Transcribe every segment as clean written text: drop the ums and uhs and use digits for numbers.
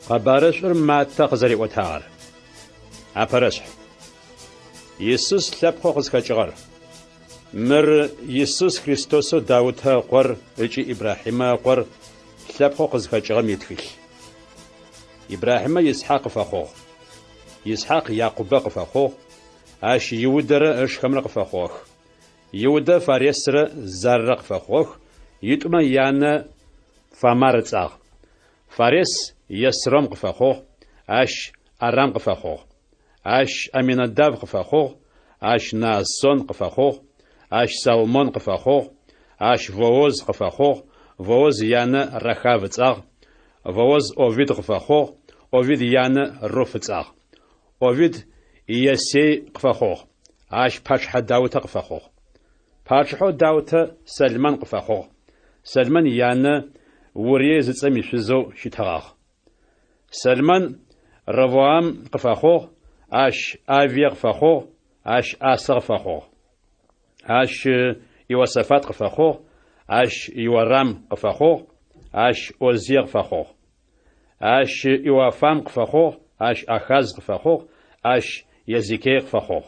خبرشر ماتا خزري وتار أبرش يسوس لبخو خزكجر مر يسوس كريستوس داوتها قر إجي إبراهيم قر لبخو خزكجر ميتخيل إبراهيم يسحاق فخو يسحاق يعقوب فخو أش يودر أش خمر فخوخ يودا فاريسر زرق فخوخ يتما يانا فمارتاغ فارس يسرم قفخو اش ارام قفخو اش اميناداب قفخو اش ناسون قفخو اش سالمون قفخو اش فوز قفخو فوز يانا رخافتاغ فوز اوفيد قفخو اوفيد يانا روفتاغ اوفيد يسي قفخو اش باش داوت قفخو باش داوت سلمان قفخو سلمان يانا وريه زصمي شزو شتاغ سلمان روام قفخو اش افيغ قفخو اش اسر قفخو اش يوسفات قفخو اش يورام قفخو اش اوزير قفخو اش يوافام قفخو اش اخاز قفخو اش يزيكي قفخو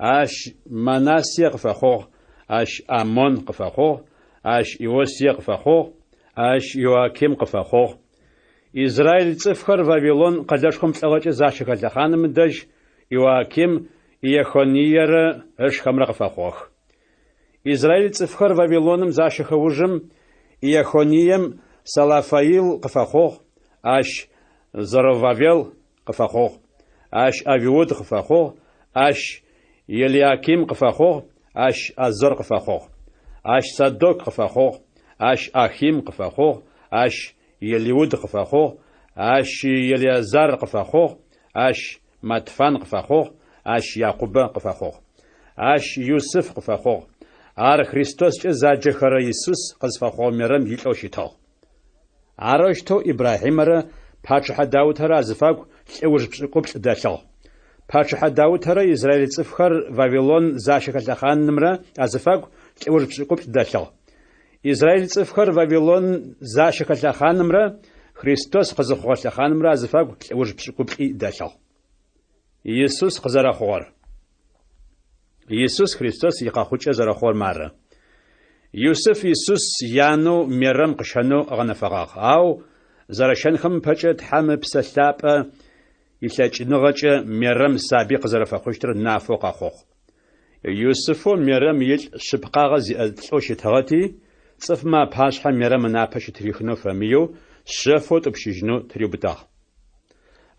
اش مناسي قفخو اش امون قفخو اش يوسي قفخو اش يواكيم قفخو إسرائيل تفخر بابلون قداشكم تلاقي زاشك الخان مدج يواكيم يخونير اش خمر قفخوخ إسرائيل تفخر بابلونم زاشك وجم يخونيم سلافايل قفخوخ اش زروفابيل قفخوخ اش ابيود قفخوخ اش يلياكيم قفخوخ اش ازر قفخوخ اش صدوق قفخوخ اش اخيم قفخوخ اش يليود قفخوخ اش يليازار قفخوخ اش مدفان قفخوخ اش يعقوب قفخوخ اش يوسف قفخوخ ار خريستوس زاجه خر يسوس قزفخو مرم يلوشيتو عرشتو ابراهيم ر پاچ داوود ر ازفاق لوج قبل داشو پاچ داوود ر اسرائيل صفخر بابلون زاشكل خان نمره ازفاق لوج قبل داشو إسرائيل صفخر بابلون زاشكل خان نمره خريستوس قزخو خان نمره ازفاق لوج قبل داشو يسوس قزرا خور يسوس خريستوس يقاخوچ زرا خور ماره يوسف يسوس يانو ميرم قشانو غنفغاغ او زرشنخم پچت حم بسلاب يلاچ نغچ ميرم سابق زرفخوشتر نافوق اخوخ يوسفو ميرم يل شبقاغ زلوش تغتي صف ما باش ميرم نافش تريخنو فميو شفوت بشجنو تريبتا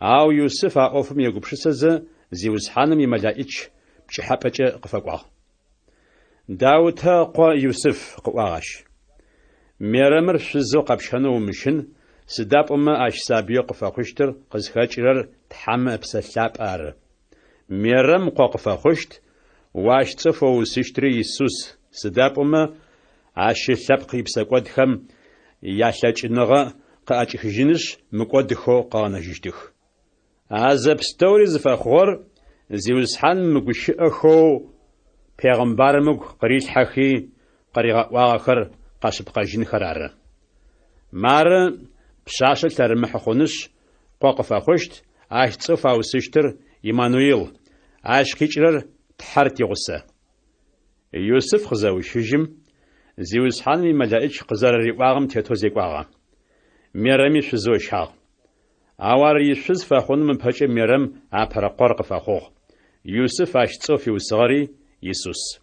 او يوسف اوفم يغبشسز زيوس حانم يملايچ بشحابچ قفقوا داوتا قوا يوسف قواش ميرمر شزو قبشنو مشن سداب اش سابيو قفقشتر قزخاچرر تحم بسلاب ار ميرم قفقشت واش صفو سشتري يسوس سداب اش لبقي بسقودخم ياشاچنغه قاچخجنش مقودخو قانجشتخ ازب ستوريز فخور زيوسحان مغشخو پیغمبر مغ قريل حخي قريغا واخر قاشب قاجين خرار مار بشاشل ترمح خونش قوقفا خوشت اش صفا وسشتر ايمانويل اش كيچرر تحرت يغسه يوسف خزاوي شجم زيوسحان مي ملائك قزر ريواغم تيتوزيقواغا ميرمي شزو شاغ اوار يشز فخون من پچ ميرم اپر قرق فخوخ يوسف اش صوفي وصغري يسوس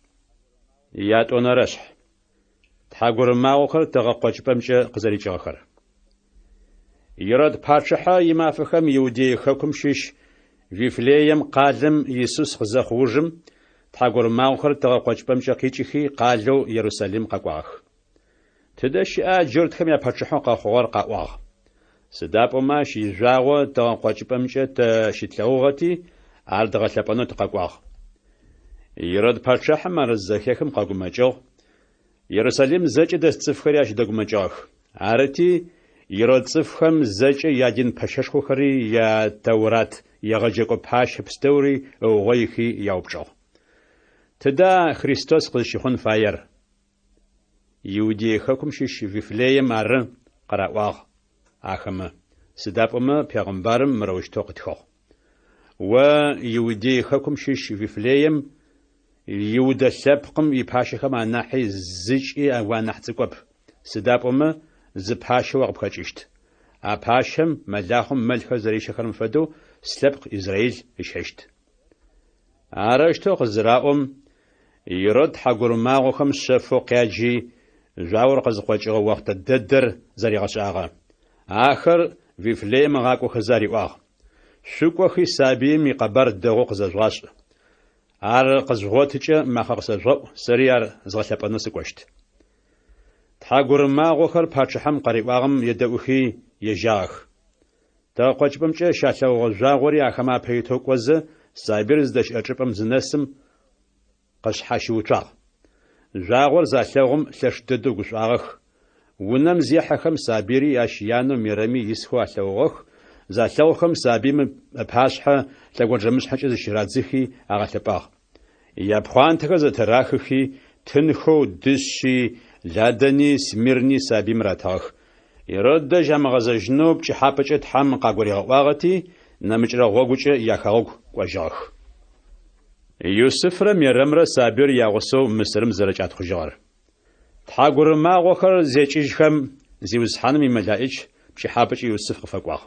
يات اونرش تاغور ماوخر تغقوچ پمچ قزري چاخر يراد پارچها يمافخم يودي خكم شش ويفليم قادم يسوس خزخوجم تاغور ماوخر تغقوچ پمچ قيچخي قالو يروساليم ققواخ تدش اجرت خم يا پارچها قخور قواخ سداب ماش يجاو تغقوچ پمچ تشتلوغتي ardغلپنو تققواخ يراد پارچه مرزخيخم قاغماچو يروساليم زچ دس صفخرياش دغماچاخ ارتي يراد صفخم زچ يادين پششخو خري يا تورات يغجقو پاش بستوري اوغيخي ياوبچو تدا خريستوس قشخون فاير يودي حكم شش ويفليه مار قراواغ اخم سدابما پیغمبرم مروشتو قتخو ويودي خكم شيش فيفليم يودا سبقم يباشخم ناحي زيجي وانحتقب سدابما زباشو وقبخجشت أباشم ملاخم ملخ زريشخرم فدو سلبق إسرائيل إشهشت عرشتو قزراؤم يرد حقرماغوخم شفو قياجي جاور قزقوجغ وقت الددر زريغش آغا آخر فيفليم غاكو خزاري واغ شكوخي سابيم يقبر دغو قزجواش عر قزغوتجا ماخر سجو سريار زغلبانو سكوشت حقرماغوخر باتشحم قريواغم يدوخي يجاخ تا قوچبمچه شاچاو جاغوري اخما پيتو قوز سايبرز دش اچپم زنسم قشحاشو چاغ جاغور زاشلغم لشددو گشاغخ ونم زيحخم سابيري اشيانو ميرمي يسخو اخلوغخ زاشلغم سابيم پاشحه لگوجمش حچ زشرادزخي اغلباغ يابخوان تگز تراخخي تنخو دشي لادني سميرني سابيم راتاخ يرد جامغزجنوب چ حاپچت حم قاغوري واغتي نمچرا غوگوچ ياخاغ قوجاخ يوسفر ميرمر سابير ياغسو مسرم زرچات خجار تاغور ما غوخر زيچيخم زيوسحانم ملائج چ حاپچ يوسف قفقواغ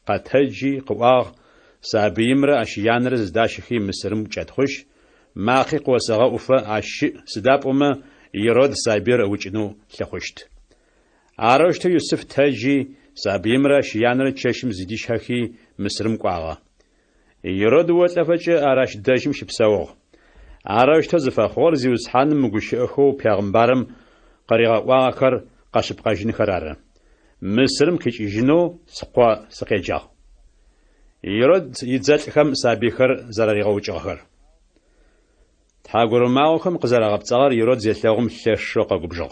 قتجي قواغ سابيمر اشيانر زداشخي مسرم چاتخوش ماخي قوسغا اوفا اش سدابوما يرود سابير وچنو لخوشت عرشت يوسف تاجي سابيمرا شيانر تششم زيديشخي مسرم قواغا يرود وطفچ اراش داشم شبساو عرشت زفخور زيوسحان مغشخو پیغمبرم قريغا واخر قشب قاجن خرار مسرم كيجنو سقوا سقيجا يرود يزلخم سابيخر زراريغا وچخر تاغورماوخم قزراغبصار يرود زيتلغم ششوقا غبجو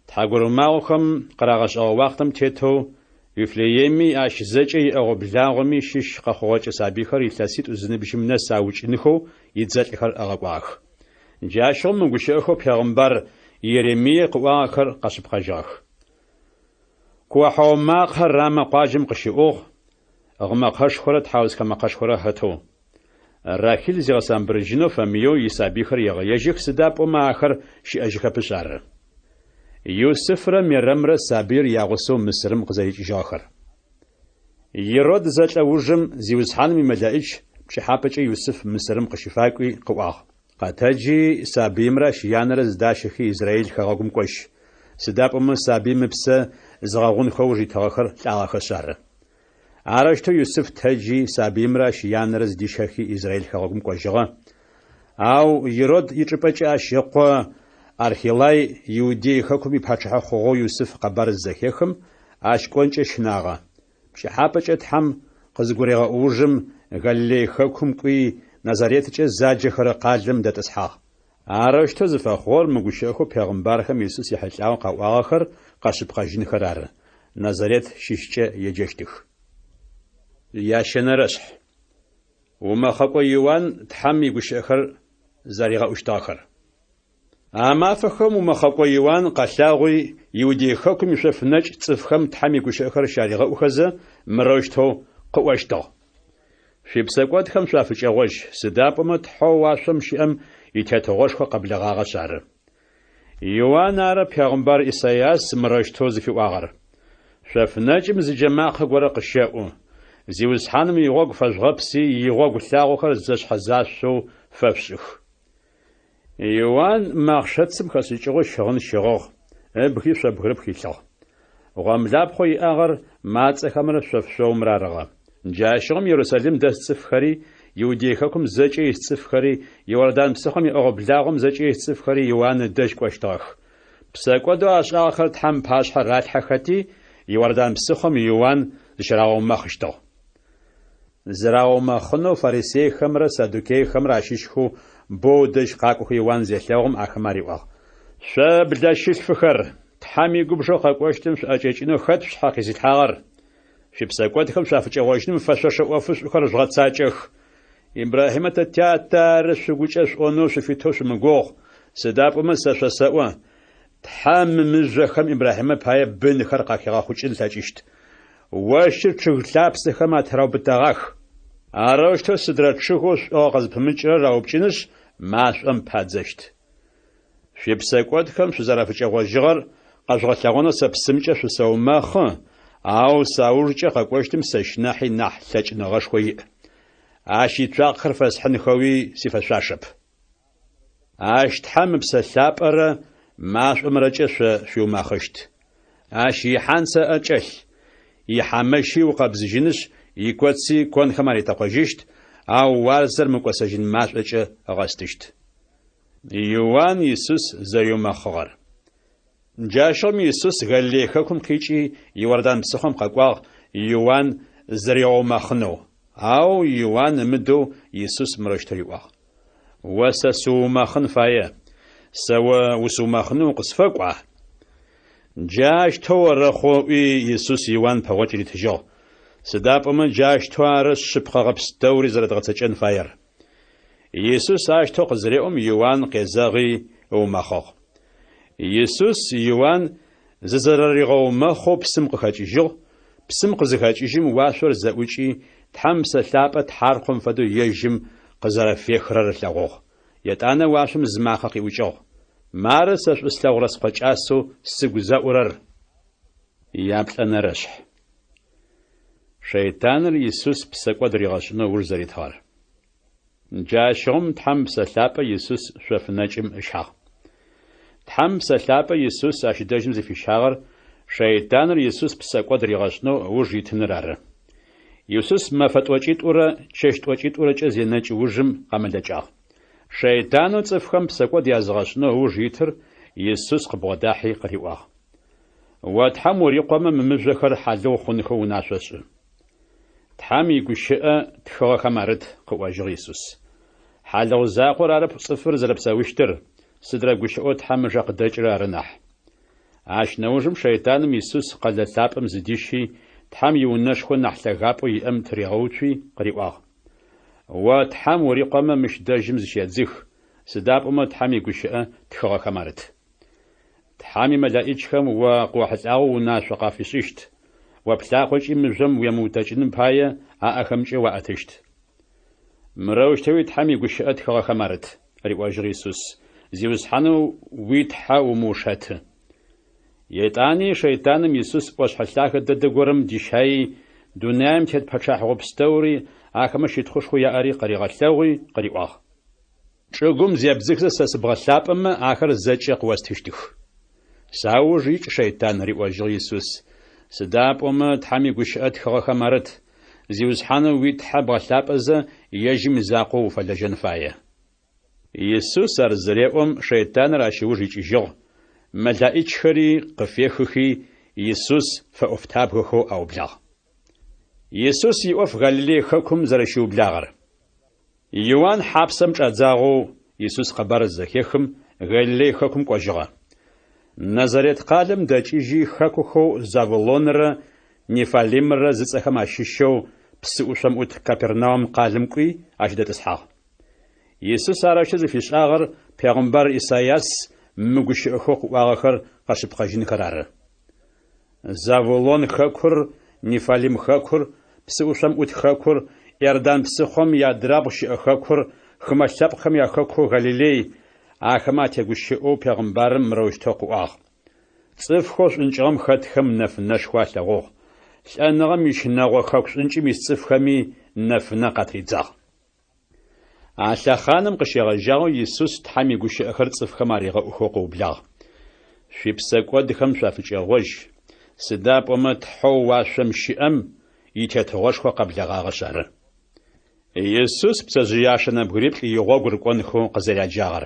تاغورماوخم قراغش وقتم تيتو يفليمي اش زچي اغبلاغمي شش قخوچ سابيخر يتلاسيت ازنبشم نساوچ نخو يزلخر اغقواخ جاشم مغشخو پیغمبر يرمي قواخر قشب قجاخ كوحو ماق رام قاجم قشيوغ اغما قشخره تحاوز كما قشخره هتو راكيل زغسان برجنو فميو يسابيخر يغيجخ سداب وما آخر شي أجخ بشار يوسفر ميرمر سابير يغسو مسرم قزيج جاخر يرود زاج أوجم زيوزحان مملائج بشحابج يوسف مسرم قشفاقوي قواغ قاتاجي سابيمرا شيانر زداشخي إسرائيل خغاقم قوش سداب وما سابيم بسا زغاغون خوجي تغخر لعاخ شار عرشتو يوسف تاجي سابيمرا شيانرز ديشخي إسرائيل خلقم قوجغا أو يرود يتربچ أشيقوا أرخيلاي يودي خكمي پاچها خوغو يوسف قبر الزخيخم أشكونچ شناغا بشحابچ تحم قزغوريغا اوجم غلي خكم قوي نظريتچ زاجخر قالم دتسحاق عرشتو زفخور مغشخو پیغمبرخم يسوس يحلاو قواخر قشب قجن خرار نظريت شيشچ يجشتخ يا شنرش وما خقو يوان تحمي بشخر زريغا اشتاخر اما فخم وما خقو يوان قشاغي يودي خكم يشف نج صفخم تحمي بشخر شاريغا اخذ مروشتو قواشتو في بسقوت خم شافج اغوش سداب متحو واشم شيم يتتغوش قبل غاغا شار يوان ار پیغمبر اساياس مروشتو زفي واغر شف نجم زجماع خغور قشاو زيوز حانم يغوغ فجغبسي يغوغ ثاغوخر زش حزاشو ففشخ يوان ماخشتسم خسيچغو شغن شغوغ بخي شبغر بخيشغ غاملاب خوي اغر ماص خمر شفشو مرارغا جاشغم يروساليم دستفخري يوديخكم زچي يستفخري يوردان بسخم يغبلاغم زچي يستفخري يوان دش قشتاخ بسقودو اشاخر تحم پاش حرات حختي يوردان بسخم يوان دشراو مخشتو زراو مخنو فريسي خمر صدوكي خمر اشيشخو بودش قاقو يوان زيخلغم اخماري واغ شبداشيش فخر تحمي قبشو قاقوشتم اجيچنو خدش حقي زيتحاغر شبسقودكم شافچغوشنم فشش اوفش خرج غتساچخ ابراهيم تتياتر شغوچش اونو شفيتوش مغوغ سداب مسشسوا تحم مزخم ابراهيم باي بن خرقاخيغا خوچن تاچشت واشر تشغلابسخم اتراوبتاغاخ арэущтэу сыдрэтшыгъу шӏуэ къэзыпымыкӏрэ раупкӏынущ мащӏэм падзэщт. Шъуипсэкӏуэдхэм шъузэрафыкӏэгъуэжьыгъэр къэжъугъэлъэгъунэу сэ псымкӏэ шъусэумэхъу, ауэ саужкӏэ къэкӏуэщтым сэшынэхьи нахь лъэкӏыныгъэшхуэ иӏ. Ащ итӏуакъхэр фэсхьынхэуи си фэшъуашэп. Ащ Тхьэм мы псэлъапӏэрэ мащӏэмрэкӏэ шъуиумахэщт. Ащ ихьанцэ ӏэкӏэлъ, ихьамэщи укъэбзыжынущ, икӏуэци конхэм аритӏэкъуэжыщт, ауэ уарзэр мыкӏуэсэжын мащӏэкӏэ ыгъэстыщт. Иоанн Исус зэриумэхъыгъэр. Джащӏэм Исус Галилей хэкум къикӏи Иордан псыхъуэм къэкӏуагъ Иоанн зэригъэумэхъынэу, ауэ Иоанн ымыдэу Исус мырыщтэр иӏуагъ. Уэ сэ сыумэхъын фае, сэ уэ усыумэхъыну укъысфэкӏуа? Джащтэу арыхъуэуи Исус Иоанн пэгъуэкӏ иритыжыгъ. Сыдапӏэмэ джащтэу ары щыпхъэгъэпстэури зэрыдгъэцэкӏэн фаер. Исус ащтэу къызэреӏуэм Иоанн къезэгъи ыумэхъыгъ. Исус Иоанн зызэрыригъэумэхъуэу псым къыхэкӏыжыгъ, псым къызыхэкӏыжым уащэр зэӏукӏи Тхьэм псэлъапӏэ тхьархъуэм фэдэу ежьым къызэрафехрэр лъэгъугъ. Етӏанэ уащэм зы махъэ къиӏукӏыгъ. Мары сэ щӏыслъэгъурэ сыкъэкӏасэу сыгу зэӏурэр. Яплӏэнэрэщхь. Шейтаныр Исус псэкӏуэд иригъэщӏыну ур зэритыгъэр. Джащӏэм Тхьэм псэлъапӏэ Исус шъофынэкӏым ышхьагъ. Тхьэм псэлъапӏэ Исус ащыдэжьым зыфищагъэр Шейтаныр Исус псэкӏуэд иригъэщӏыну уж итыныр ары. Исус мафэ тӏуэкӏитӏурэ чэщ тӏуэкӏитӏурэкӏэ зенэкӏ ужым къамылэкӏагъ. Шейтаныр цӏыфхэм псэкӏуэд языгъэщӏыну уж итыр Исус къыбгъуэдахьи къриӏуагъ. Уэ Тхьэм урикъуэмэ, мымыжъохэр хьэлыгъу хъунхэу унащӏэ щӏы. Тхьэм и гушыӏэ тхыгъэхэм арыт, къыӏуэжыгъ Исус. Хьэлыгъу закъуэр ары цӏыфыр зэрыпсэущтыр, сыдрэ гушыӏэу Тхьэм ыжэ къыдэкӏрэ ары нэхь. Ащ нэужым Шейтаным Исус къалэ лъапӏэм зыдищи Тхьэм и унэшхуэ нэхъ лъагапӏэу иӏэм трегъэуцуи къриӏуагъ. Уэ Тхьэм урикъуэмэ, мыщ дэжьым зыщедзых, сыдапӏэмэ Тхьэм и гушыӏэ тхыгъэхэм арыт. Тхьэм и мэлаӏикӏхэм уэ къуохьылӏагъэу унащхъуэ къафищӏыщт, уэ плъакъуэкӏи мыжъуэм уемыутэкӏыным пае аӏэхэмкӏэ уаӏэтыщт. Мырэущтэуи Тхьэм и гушыӏэ тхыгъэхэм арыт, къриӏуэжыгъ Исус, зиусхьэну уи Тхьэ умыушэты. Етӏани Шейтаным Исус ӏуэщхьэлъахэ дыдэ гуэрым дищаи дунаим тет пэчахь гъупстэури ахэмэ щитхъущхъуи яӏэри къригъэлъэгъуи къриӏуагъ. Чӏыгум зебзыхзэ сэ сыбгъэлъапӏэмэ, ахэр зэкӏэ къыуэстыщтых. Сауэ жиӏ Шейтан, риӏуэжыгъ Исус, сыдапӏэмэ Тхьэм и гушыӏэ тхыгъэхэм арыт, зиусхьэну уи Тхьэ бгъэлъапӏэзэ ежьым и закъуэу уфэлэжьэн фае. Исус ар зэреӏуэм Шейтаныр ащыуж икӏыжыгъ. Мэлаӏикӏхэри къыфехыхи Исус фэӏуфтабгэхэу ӏэублагъ. Исус и ӏуэху Галилей хэкум зэрыщиублагъэр. Иоанн хьапсэм кӏадзагъэу Исус къэбар зэхехым Галилей хэкум кӏуэжыгъэ. Назарет къалэм дэкӏыжи хэкухэу Завулонрэ Нефалимрэ зыцӏэхэм ащыщэу псыӏущэм ӏут Капернаум къалым кӏуи ащыдэтӏысхьагъ. Исус аращэ зыфищӏагъэр Пегъымбар Исаиас мы гушыӏэхэу къыӏуагъэхэр къэщыпкъэжынхэр ары. Завулон хэкур, Нефалим хэкур, псыӏущэм ӏут хэкур, Иордан псыхъуэм я драбгъу щыӏэ хэкур, хымэ лъэпкъхэм я хэкур Галилей, ахэмэ атегушыӏэу Пегъымбарым мырэущтэу къыӏуагъ. Цӏыфхэу щӏынкӏыгъэм хэтхэм нэфынэшхуэ лъэгъугъ. Лӏэныгъэм и шынагъуэ хэку щӏынкӏым ис цӏыфхэми нэфынэ къатридзагъ. А лъэхъаным къыщегъэжьагъэу Исус Тхьэм и гушыӏэхэр цӏыфхэм аригъэӏухэу къыублагъ. Шъуи псэкӏуэдхэм шъуафыкӏэгъуэж. Сыдапӏэмэ тхьэу уашъом щыӏэм итетыгъошхуэ къэблэгъагъэщ ары. Исус пцэжъыяшэ нэбгыриплӏ игъуэгу рыкӏуэнхэу къызэраджагъэр.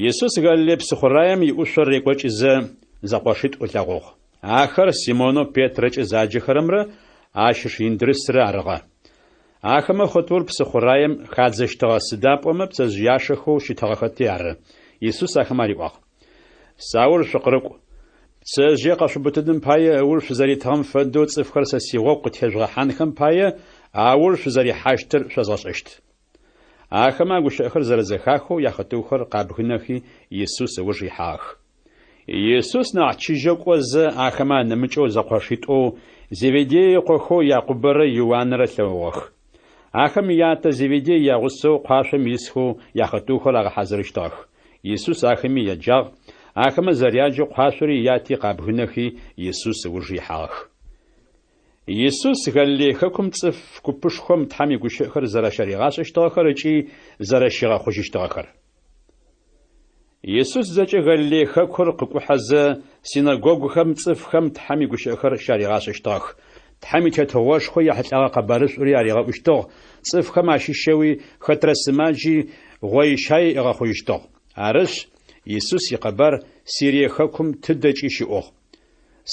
Исус Галилей псыхъураем и ӏушъор рекӏуэкӏызэ зэкъуэшитӏу лъэгъугъ. Ахэр Симоно Петрэкӏэ заджэхэрэмрэ ащыщ Индрысрэ арыгъэ. Ахэмэ хъутур псыхъураем хадзэщтыгъэ, сыдапӏэмэ пцэжъыяшэхэу щытыгъэхэти ары. Исус ахэмэ ариӏуагъ. Саур шъукърыкӏу. Пцэжъые къэшъубытыным пае ыур шъузэритыгъэм фэдэу цӏыфхэр сэ сигъуэгу къытежъугъэхьанхэм пае аур шъузэрихьащтыр шъуэзгъэшӏэщт. Ахэмэ гушыӏэхэр зэрызэхахыу яхэтыухэр къабгынэхи Исус ыуж ихьагъэх. Иисус нахчижекоз ахама намычо заквашито Зеведей қохо Якубара Иоаннра лъэгъуэх. Ахэм ятэ Зеведей ягъусэу къуашэм исху яхэтыухэр агъэхьэзырыщтагъ. Иисус ахэми еджагъ. Ахэмэ зэряджэу къуашэри яти къабгынэхи Иисус ыуж ихьагъэх. Иисус Галилей хэкум цӏыф гупышхуэм Тхьэм и гущыӏэхэр зэрыщаригъащӏэщтыгъэхэр ыкӏи зэрыщигъэхъужыщтыгъэхэр. Иисус зэкӏэ Галилей хэкур къыкӏухьэзэ синагогхэм цӏыфхэм Тхьэм и гущыӏэхэр щаригъащӏэщтыгъэх. Тхьэм и тетыгъуэшхуэ ехьылӏагъэ къэбэрыщӏури аригъэӏущтыгъ. Цӏыфхэм ащыщэуи хэтрэ сымаджи гъуэишаи ӏыгъэхъужыщтыгъ. Арыщ Иисус и къэбэр Сирие хэкум тыдэкӏи щыӏугъ.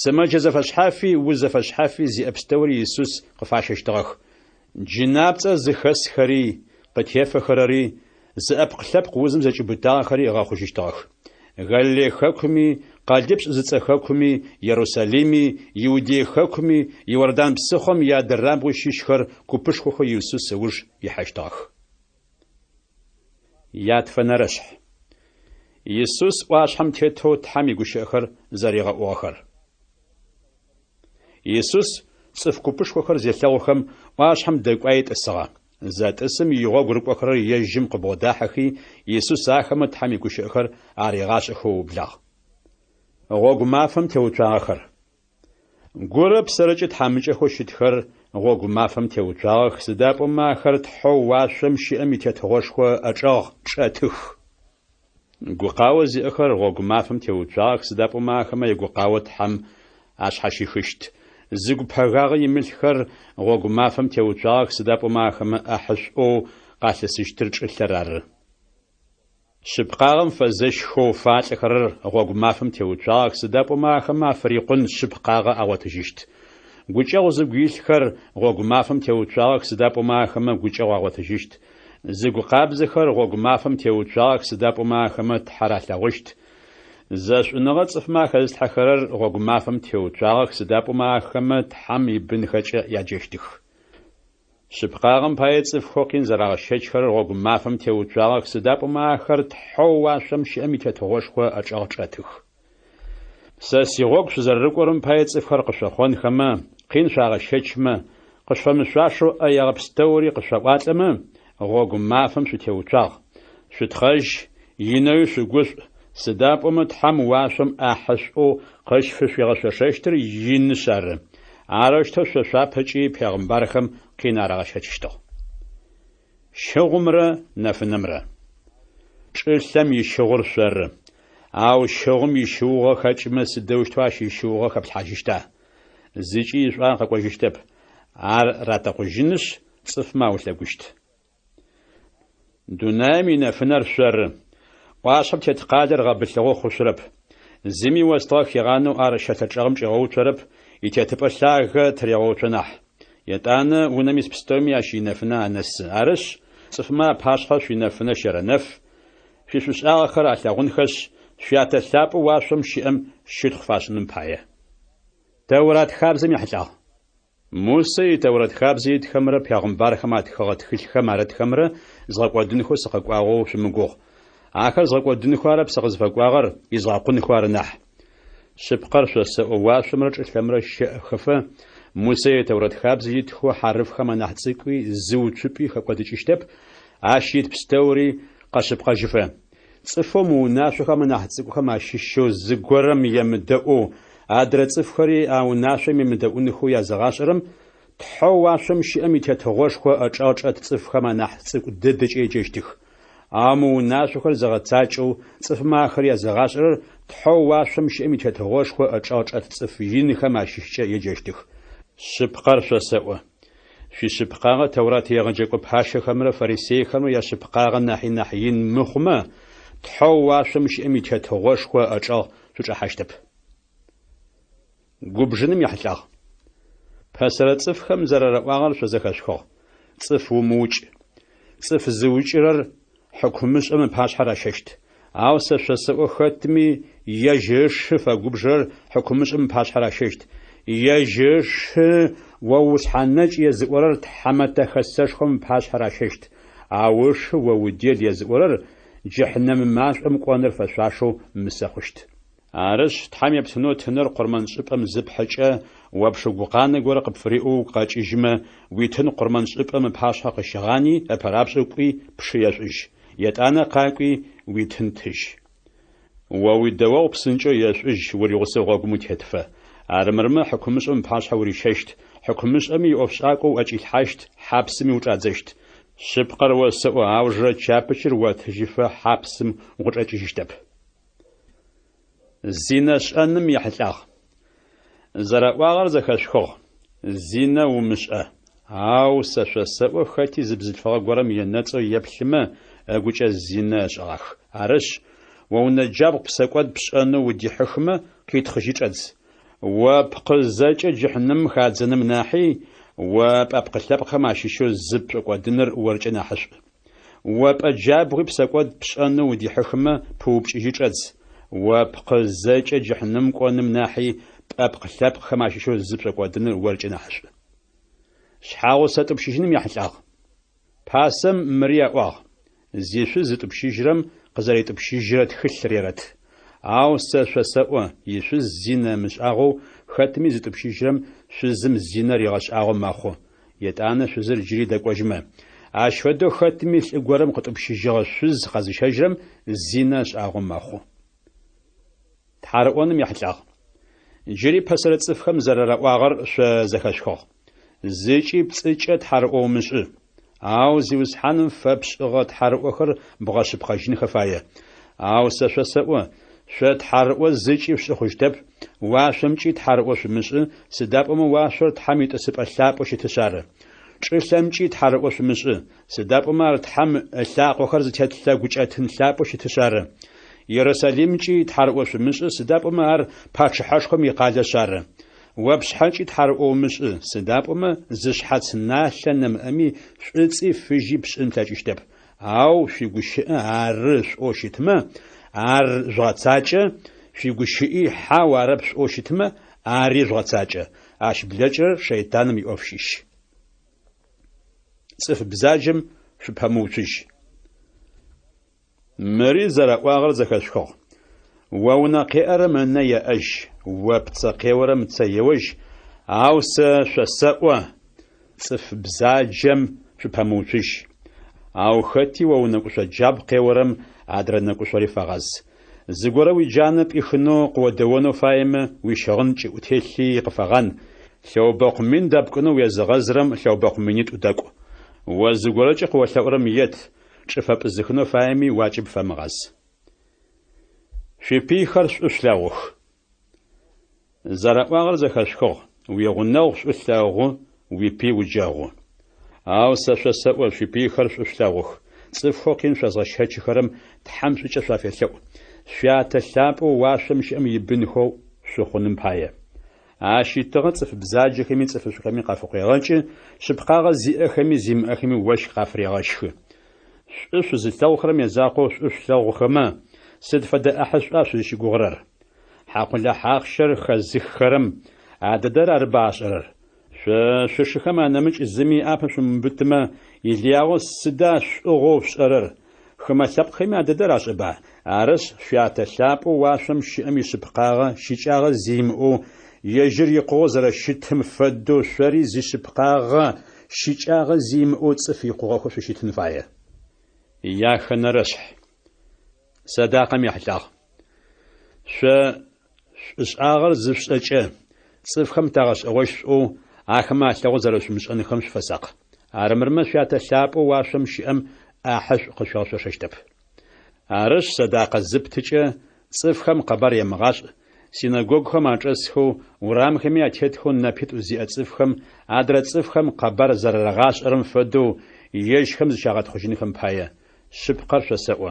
Сымаджэ зэфэщхьафи уз зэфэщхьафи зиӏэ пстэури Иисус къыфащэщтыгъэх. Джынапцӏэ зыхэсхэри къытефэхэрэри зыӏэпкълъэпкъ узым зэкӏибытагъэхэри ӏыгъэхъужыщтыгъэх. Галилей хэкуми, къалыпщӏ зыцӏэ хэкуми, Иерусалими, Иудей хэкуми, Иордан псыхъуэм я дырабгъуи щищхэр гупышхуэхэр Иисус ыуж ихьэщтыгъэх. Ятфэнэрэщхь. Иисус ӏуащхьэм тетэу Тхьэм и гущыӏэхэр зэригъэӏугъэхэр. Иисус цӏыф гупышхуэхэр зелъэгъухэм ӏуащхьэм дэкӏуаи тӏысыгъэ. Зэтӏысым и гъуэгу рыкӏуэхэр ежьым къыбгъуэдахьэхи, Иисус ахэмэ Тхьэм и гущыӏэхэр аригъащӏэхэу ублагъ. Гъуэгу мафэм теуцуагъэхэр. Гурэ псэрыкӏэ тхьэмыкӏэхэу щытхэр гъуэгу мафэм теуцуагъэх. Сыдапӏэмэ ахэр тхьэу уащэм щыӏэм и тетыгъуэшхуэ ӏэчӏэгъ, пшӏэтых. Гукъауэ зиӏэхэр гъуэгу мафэм теуцуагъэх. Сыдапӏэмэ ахэмэ и гукъауэ Тхьэм ащхьэщихыщт. Зыгупэгагъэ имылъхэр гъуэгу мафэм теуцуагъэх. Сыдапӏэмэ ахэмэ ӏыхьышӏэу къалъэсыщтыр кӏылъэр ары. Щыпкъагъэм фэзэшхэу фалӏэхэр гъуэгу мафэм теуцуагъэх. Сыдапӏэмэ ахэмэ афэрикъун щыпкъагъэ ӏэгъуэтыжыщт. Гукӏэгъу зыгу илъхэр гъуэгу мафэм теуцуагъэх. Сыдапӏэмэ ахэмэ гукӏэгъу ӏэгъуэтыжыщт. Зыгу къабзэхэр гъуэгу мафэм теуцуагъэх. Сыдапӏэмэ ахэмэ Тхьэр алъагъущт. Зэшӏуныгъэ цӏыфмэ хэзылъхьэхэрэр гъуэгу мафэм теуцуагъэх. Сыдапӏэмэ ахэмэ Тхьэм и бынхэкӏэ яджэщтых. Щыпкъагъэм пае цӏыфхэу къин зэрагъэшэчхэр гъуэгу мафэм теуцуагъэх. Сыдапӏэмэ ахэр тхьэу уащэм щыӏэм и тетыгъуэшхуэ ӏэчӏэгъ кӏэтых. Сэ си гъуэгу щызэрырыкӏуэрым пае цӏыфхэр къыщэхъуэнхэмэ, къин щагъэшэчмэ, къыщфэмыщащэу ӏэ ягъэпстэури къыщэӏуалӏэмэ, гъуэгу мафэм щытеуцуагъ. Шъутхъэж, инэуи шъугушӏу. Сыдапӏэмэ Тхьэм уащэм ӏахьышӏэу къэщфышъуигъэшъошэщтыр иныщ ары. Арыщтэу шъошъуапэкӏи пегъымбархэм къин арагъэшэчыщтыгъ. Щыгъумрэ нэфынэмрэ. Чӏылъэм ищыгъур шъоры. Ау щыгъум ищыугъэ хэкӏымэ сыдэущтэу ащ ищыугъэ хэплъхьэжьыщта. Зыкӏи ишӏуагъ къэкӏуэжьыщтэп. Ар ратӏэкъужьыныщ, цӏыфмэ аулъэгущт. Дунаим и нэфынэр шъоры. Ӏуащхьэм тет къалэр гъэбылъыгъэу хъущэрэп. Зыми уэстыгъэ хигъанэу ар щэлъэчӏэгъым кӏигъэуцорэп. Итетыпӏэ лъагэ трегъэуцо нахь. Етӏанэ унэм ис пстэуми ащ инэфынэ анэсы. Арыщ цӏыфмэ пащхьэ шъуинэфынэ щэрэнэф. Шъуишӏуагъэхэр алъагъунхэщ. Шъуятэ лъапӏэу уашъом щыӏэм щытхъу фашӏыным пае. Тәурэт хабзэм ехьылӏагъ. Мусэ и тәурэт хабзэ итхэмрэ пегъымбархэм атхыгъэ тхылъхэм арытхэмрэ згъэкӏуэдынхэу сыкъэкӏуагъэу шъумыгугъ. Ахэр згъэкӏуэдынхэу арэ псэ къызыфэкӏуагъэр изгъэкъунхэу ары нахь. Щыпкъэр шъосэӏо уашъомрэ чӏылъэмрэ щэӏыхэфэ. Мусэ и тәурэт хабзэ итхэу хьарыфхэм анахь цӏыкӏуи зыуцупӏи хэкӏуэдыкӏыщтэп. Ащ ит пстэури къэщыпкъэжыфэ. Цӏыфэу мыунашъохэм анахь цӏыкӏухэм ащыщэу зыгорэм емыдэӏу адрэ цӏыфхэри а унашъом емыдэӏуныхэу язэгъашӏэрэм тхьэу уашъом щыӏэм итетыгъуэшхуэ ӏэчӏэгъ чӏэт цӏыфхэм анахь цӏыкӏу дэдэкӏэ еджэщтых. А мыунашъохэр зэгъэцакӏэу цӏыфмэ ахэр язэгъашӏэрэр тхьэу уашъом щыӏэм итетыгъуэшхуэ ӏэчӏэгъ чӏэт цӏыф инхэм ащыщкӏэ еджэщтых. Щыпкъэр шъосэӏо. Шъуищыпкъагъэ тәурэт егъэджакӏо пашэхэмрэ фарисеихэмрэ ящыпкъагъэ нахь ин мыхъумэ, тхьэу уашъом щыӏэм итетыгъуэшхуэ ӏэчӏэгъ шъучӏэхьащтэп. Губжыным ехьылӏагъ. Пэсэрэ цӏыфхэм зэрэрэӏуагъэр шъозэхэшхыгъ. Цӏыф умыукӏ. Цӏыф зыукӏырэр хьыкъумышӏэм ыпашъхьэр ащэщт. Ау сэ шъосэӏо хэтми ежьэшъы фэгубжрэр хьыкъумышӏэм ыпашъхьэр ащэщт. Ежьэшъы оушъхьэнэкӏ езыӏорэр тхьэмэтэ хэсэшхом ыпашъхьэр ащэщт. Аушы оудел езыӏорэр джэхьынэм машӏом кӏоныр фэшъуашэу мысэ хъущт. Арыш тхам епсыно тыныр қорман шыпам зыпхача уапшугуқаны гора қыпфриу қачижма уитын қорман шыпам паша қышағани апарапшуқи пшияшыш ятана қақи уитын тыш уауидауау псынчо яшыш уриғысы ғагумут хетфа армырма хукумышым паша уришешт хукумышами офшаку ачилхашт хапсми утадзешт шыпқар уасау аужра чапычыр уатжифа хапсм угачижштап زينة شأنم يحلق زرقواغر زكاشخو زينة ومشأة أو سشسة خاتي زبزل فغورم ينتو يبحما أقوش الزينة شغاخ عرش ونجاب بسكواد بشأنو ودي حكمة كي تخجيج أدز وبقزاج جحنم خادزنم ناحي وبقلاب ماشيشو زب ودنر ورجنا حشب وبأجاب بسكواد بشأنو ودي حكمة بوبشيج أدز وبقزاج جحنم قونم ناحي بقلاب خماشيشو زبش قودن ورجنا حشب شحاو ستبشيجنم يحلق باسم مريا واغ زيشو زتبشيجرم قزريت بشيجرت خسريرت او سشسوا يشو زينة مش اغو ختمي زتبشيجرم شزم زينة ريغاش اغو ماخو يتانا شزر جري داكواجما اشفدو ختمي سيغورم قطبشيجرم شز خزشاجرم زينة اغو ماخو حرقونم يحلق جري بسرت صفخم زررقواغر زخشخو زيجي بصيجت حرقو مشي او زيوس حنم فبشغت حرقوخر بغاش بخاجين خفايه او سشسوا شت حرقو زيجي بشخوجتب واشمجي حرقو مشي سدابم واشرت حميت اسبلاب وشتشاره شلمجي حرقو مشي سدابم تحم لاقوخر زتتلا غوچاتن لاب وشتشاره يرساليمجي تحرقوش مش سداب مار باتش حاشكم يقال شر وبشحاجي تحرقو مش سداب ما زشحات ناشنم امي شصي فيجي بشنتاجشتب او في غش ارش اوشتما ار زاتاچه في غشي حواربش اوشتما اري زاتاچه اش بلاجر شيطانم يوفشيش صف بزاجم شبهموتش مري زرقواغر زكاشخو وونا قير من يأج وبتسقيور متسيوج عوس شسقوا صف بزاجم شبهموتش او ختي وونا قش جاب قيورم عدرنا قشوري فغاز زغوروي جانب يخنو قودونو فايم ويشغنج وتيلي قفغان لو باق من دبكنو يزغزرم لو باق منيت وداكو وزغورج قوتورم يت شفاب الزخنو فايمي واجب فمغاز في بيخر أسلاوخ زرقواغر زخشخو ويغنوغ أسلاوغو ويبي وجاغو او سشسوا في بيخر أسلاوخ صفخو كين شزغشهج خرم تحمسو شفافيسو شيات اللاب واشمش ام يبنخو شخونم بايه عاشي تغطف بزاج خمي صفش خمي قافقيغانش شبقاغ زي اخمي زيم اخمي وش قافريغاشخ شو زلتاو خرم يزاقو شو خما سد فدا احش اش غورر حقلا حقشر خزخ خرم عددر 14 شو خما نمج زمي ابش مبتما يلياو سداش اوغوف شرر خما سب خما عددر اشبا عرس شيات شاب واشم شيمي شبقاغ شيچاغ زيم او يجر يقوزر شتم فدو شري زي شبقاغ شيچاغ زيم او صفي قوغو شيتنفايه يا خنرش صداقم يحلق شاغر زفشچه صفخم تاغش اوش او اخما تاغزرش مش ان خمس فساق ارمرما شاته شاب واشم شيم احش قشاش ششتب ارش صداقه زبتچه صفخم قبر يمغاش سيناغوغ خم اچسخو ورام خمي اچتخو نپيت زي اصفخم ادر صفخم قبر زررغاش ارم فدو يش خمس شاغت خوشين خم بايه شبقر شسوا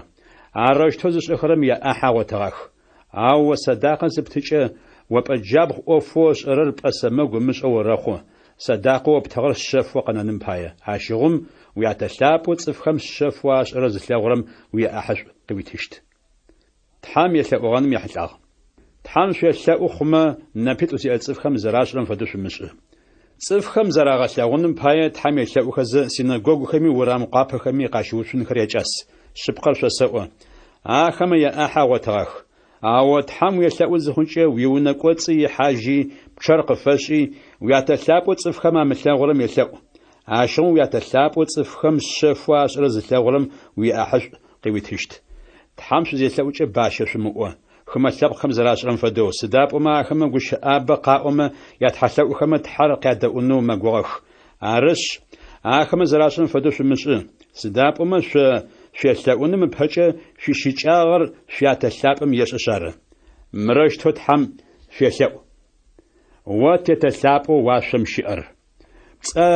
عرش توزش اخرم يا احا وتغخ او صداقه زبتچه وبجاب اوفوش رر بسمغ مش اورخو صداقه وبتغر شف وقنن بايه عاشغم وياتشاب وصفخم شف واش رزلغرم ويا احش قبيتشت تحام يساوغن يحلق تحام شو يساوخما نبيت وسي صفخم زراشرم فدوش مش صفخم زراغشاغن بايه تحام يساوخز سيناغوغ خمي ورام قاپ خمي قاشوشن خريچاس شبقر شسوا اخما يا احا وتغخ أو تحم يسأو زخنشة ويونا قوتي حاجي بشرق فشي وياتسابو تصفخم مثلاغرم يسأو عشان وياتسابو تصفخم الشفواش رزلاغرم ويأحش قويتشت تحمش يسأوش باشا شموه خما سب خم زراشرم فدو سداب وما خما قش أب قاوم يتحسو خما تحرق يدأونو مقوخ عرش خما زراشرم فدو شمش سداب وما شيسأون من بحجة في شجاغر شياتسابم يششار مرش تتحم شيسأو وتتسابو واشم شئر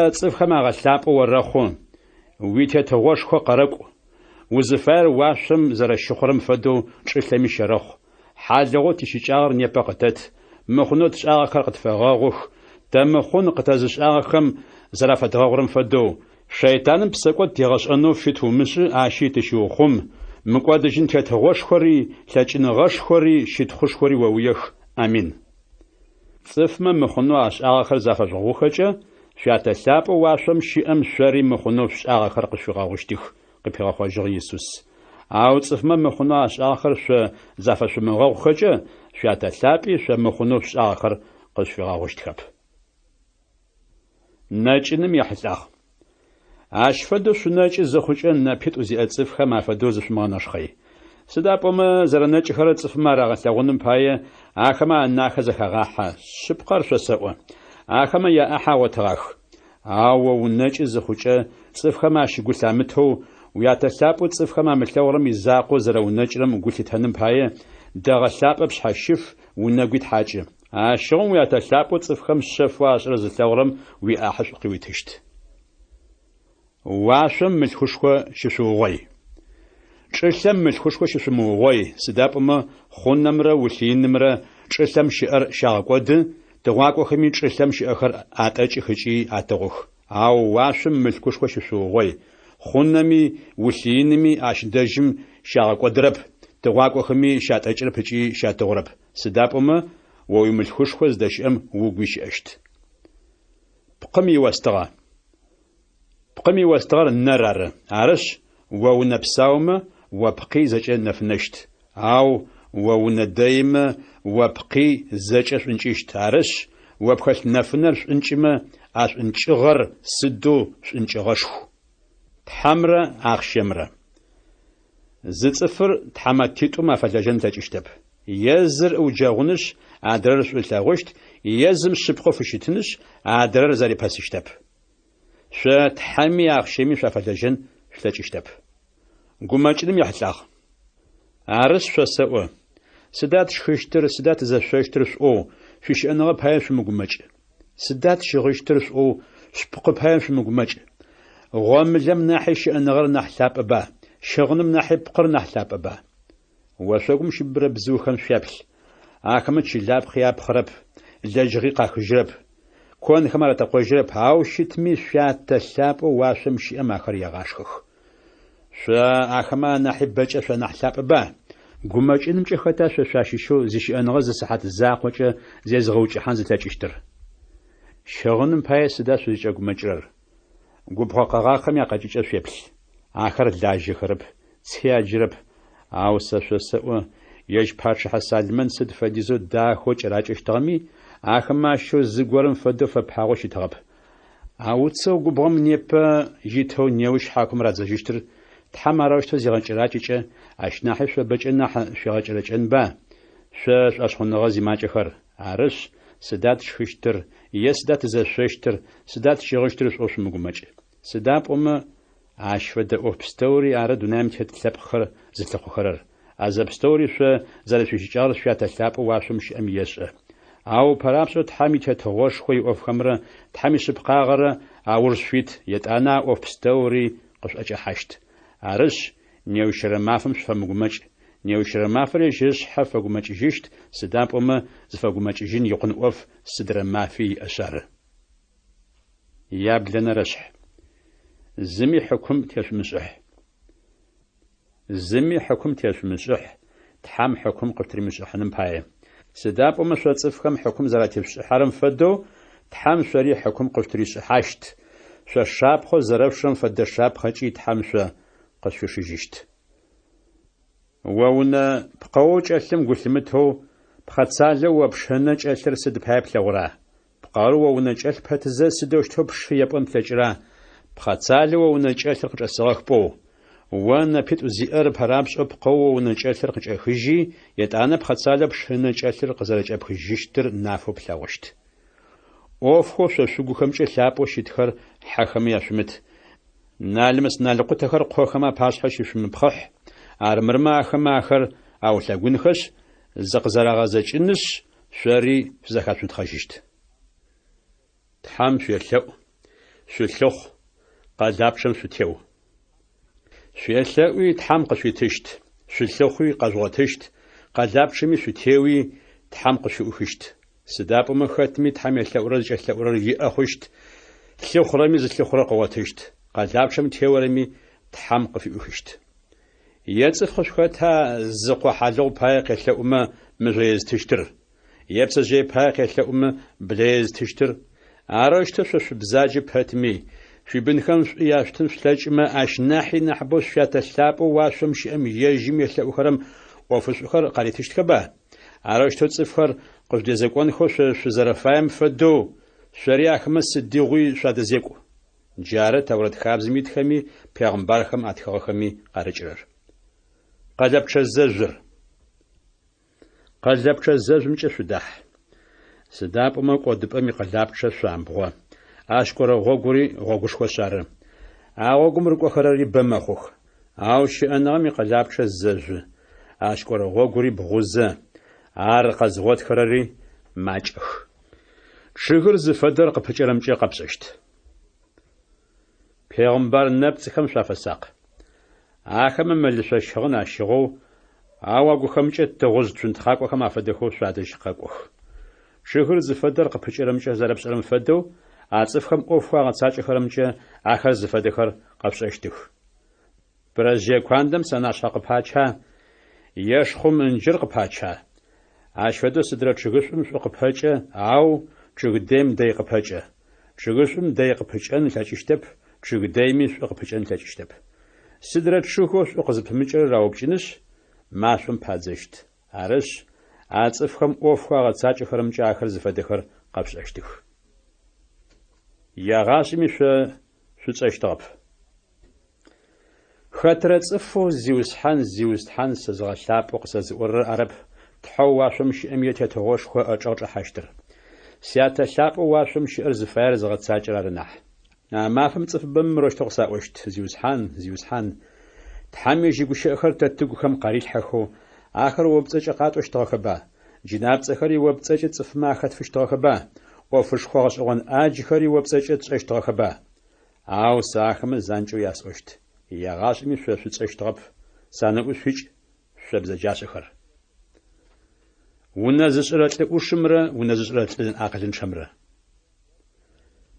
تصف خما غسابو ورخون ويتتوشخو قرقو وزفار واشم زرشخرم فدو شسلمي شرخ حازغو تشجاغر نيبقتت مخنو تشاغر قرقت فغاغوخ تمخون قتازشاغخم زرافت غاغرم فدو شيطان بسقوت تيغشانو فيتو مش عاشي تشوخم مقادجين تتغوشخوري تاچنغشخوري شيتخوشخوري وويخ امين صفما مخنو اشاغر زافجغوخجا شاتسابو واشم شيام شري مخنو شاغر قشغاغوشتيخ قبيغا خواجر يسوس أو تصفما مخناش آخر شو زافش مغاو خجة شو تسابي شو مخنوش آخر قش في غاوش تخب ناجنم يحزاخ عش فدو شو ناج زخوجة نبيت وزي أتصف خما فدو زف ما نشخي سدابما زرناج خرط صف ما رغت لغنم باية آخما ناخذ خغاحة شبقر شو سوا آخما يا أحا وتغاخ أو وناج زخوجة صف خما شو قسامته وياتسابو تصفخما ملثورم يزاقو زرو نجرم قلتهنم باية دغساب بشحشف ونقيت حاجة عشان وياتسابو تصفخم الشفواش رزلثورم ويأحش قويتشت واشم ملخشخو ششوغي شسم ملخشخو ششموغي سدابما خون نمرة وثين نمرة شسم شئر شاقود دغاقو خمين شسم شئخر آتاج خجي آتغوخ أو واشم ملخشخو ششوغي خوننمي وثينمي عشدجم شاقودرب دغاقو خمي شاتاجر بجي شاتغرب سدابما ويملخشخوز دشم وغويش اشت بقمي وستغر نرار عرش ونبساوم وبقي زجا نفنشت او وندايم وبقي زجا شنشت عرش وبخل نفنر شنشما اش انشغر سدو شنشغشخ تحمرة أخشمرة زتصفر تحمتيتو ما فلجن تجشتب يزر وجاغنش عدرر سلتاغشت يزم شبخو فشتنش عدرر زاري باسشتب شا تحمي أخشمي فلجن تجشتب قماجنم يحلاغ عرس شا سوا سدات شخشتر سدات زششتر سو فيش أنغا بهايش مقماج سدات شخشتر سو شبقو بهايش مقماج غاملم ناحيش أنغر نحساب با شغنم ناحي بقر نحساب با وشغم شبر بزوخن شابل آخم تشلاب خياب خرب لجغي قاخجرب كون خمرة تقوجرب هاو شتمي شات تساب واشم شئم آخر يغاشخخ شا آخما ناحي بجأ شا نحساب با قماج إنم جختا شاشيشو زيش أنغز ساحات الزاق وجه زي زغوج حانز تاجشتر شغنم باي سدا سوزيجا قماجرر قبقا خم يقاجيش أشيبل آخر لاجي خرب تياجرب أو سشسو يج بارش حسال من سد فديزو دا خوش راجش تغمي آخما شو زغورم فدو فبحاغوش تغب أو تسو قبغم نيبا جيتو نيوش حاكم رازجيشتر تحماروش تو زيغانش راجيش أشناحي شو بجنا شغاج راجن با شاش أشخون نغازي ماجخر عرش سدات شخشتر يسدات زششتر سدات شغشتر سوش مقمج سداب عشفد أوبستوري على دنام تتلبخر زتلخرر أزبستوري شو زلشيشار شو تتلاب واشمش أميش أو برابسو تحمي تتغوش خوي أوفخمرة تحمي شبقاغرة أورش فيت يتأنا أوبستوري قش أجا حشت عرش نيوشر مافمش فمقمج نيوشر مافري جيش حفقمج جيشت سداب زفقمج جين يقن أوف سدر مافي أشار يابلنا رشح زمي حكم تيش مسح زمي حكم تيش مسح تحام حكم قتري مسح نمباي سداب شوتصفكم حكم زراتيش حرم فدو تحام شري حكم قتري حاشت شاب خو زرفشم فد شاب خجي تحام شو قشوش جيشت وونا بقوو جالم قلمتو بخاتسالة وبشهنة جالر سد بهاب لغرا بقارو وونا جال بهتزا سدوشتو بشيب أمتلجرا بخاتسالة وونا جالر قج أسراخ بو وانا بيت زيار بهرابش بقوو وونا جالر قج أخجي يتعانا بخاتسالة بشهنة جالر قزارج أبخجيشتر نافو بلاغشت أوفخو سوسوغو خمجة لابو شيتخر حاخم ياشمت نالمس نالقو تخر قوخما باشحا شيشم بخح أرمرما أخما أخر أو لاغونخش زقزراغا زجنش شوري زخاتون تخششت تحام شويلو شويلوخ قادابشم شوتيو شويلوي تحام قشويتشت شويلوخوي قاجواتشت قادابشمي شوتيوي تحام قشوخشت سدابو مخاتمي تحام يلورا جلورا يأخشت لوخرامي زلوخرا قواتشت قادابشم تيورمي تحام قفيوخشت يتصف خشختا زقو حالو بايق يلأوما مجيز تشتر يبس جي بايق يلأوما بليز تشتر عرشت شوش بزاجي بهتمي في بنخم ياشتن شلاجما أشناحي نحبو شاتا سلابو واشم شئم يجيم يلأو خرم وفش أخر قالي تشتكبا عرشت تصفخر قش ديزاقوان خوش شزرفايم فدو شريا خمس ديغوي شاد زيقو جارة تورد خابز ميتخمي پیغمبر خم اتخاو خمي قارجرر قلبش الزجر قلبش الزجر مش شدح سداب ما قد بأمي قلبش شامبوا أشكر غوغوري غوغوش خسارة أغوغم ركو خراري بمخوخ أو شأنامي قلبش الزجر أشكر غوغوري بغوزة أرقز غوت خراري ماجخ شغر زفدر قبجرمجي قبسشت پیغمبر نبت خم شافساق آخم ملشا شغن آشغو آواغو خمجة تغوز تنتخاقو خم آفدخو شادش قاقوخ شغر زفدر قبجرمجي زرب سلم فدو آصف خم أوفوا غتساج خرمجي آخر زفدخر قبسشتخ برزجي كواندم سناشاق پاچا يشخم انجر قپاچا آشفدو سدر چگشم شو قپاچا آو چگدیم دی قپاچا چگشم دی قپاچان لچشتب چگدیمی شو قپاچان لچشتب سدر چوخوش قزپمچر راوبچنش ماشم پازشت آرش آصف خم أوفوا غتساج خرمجي آخر زفدخر قبسشتخ يغاشمي شو تشتغب خاطر صفو زيوسحان سزغلاب وقسزور عرب تحو واشمش اميته تغوش خو اجوج حشتر سياته شاب واشمش ارز فارز غتساجر رنح ما فهمت بمروش تقساوشت زيوسحان تحمي جيغو شخر تتغو خم قريل حخو اخر وبصج قاطوش تخبا جناب صخري وبصج صف ما خطفش تخبا وفش خوش اون اجخري وبصج صش تخبا او ساخم زانجو ياسوشت يغاشمي شو تشتغب سانو شوج شبزجاشخر ونزشرت وشمره ونزشرت اقلن شمره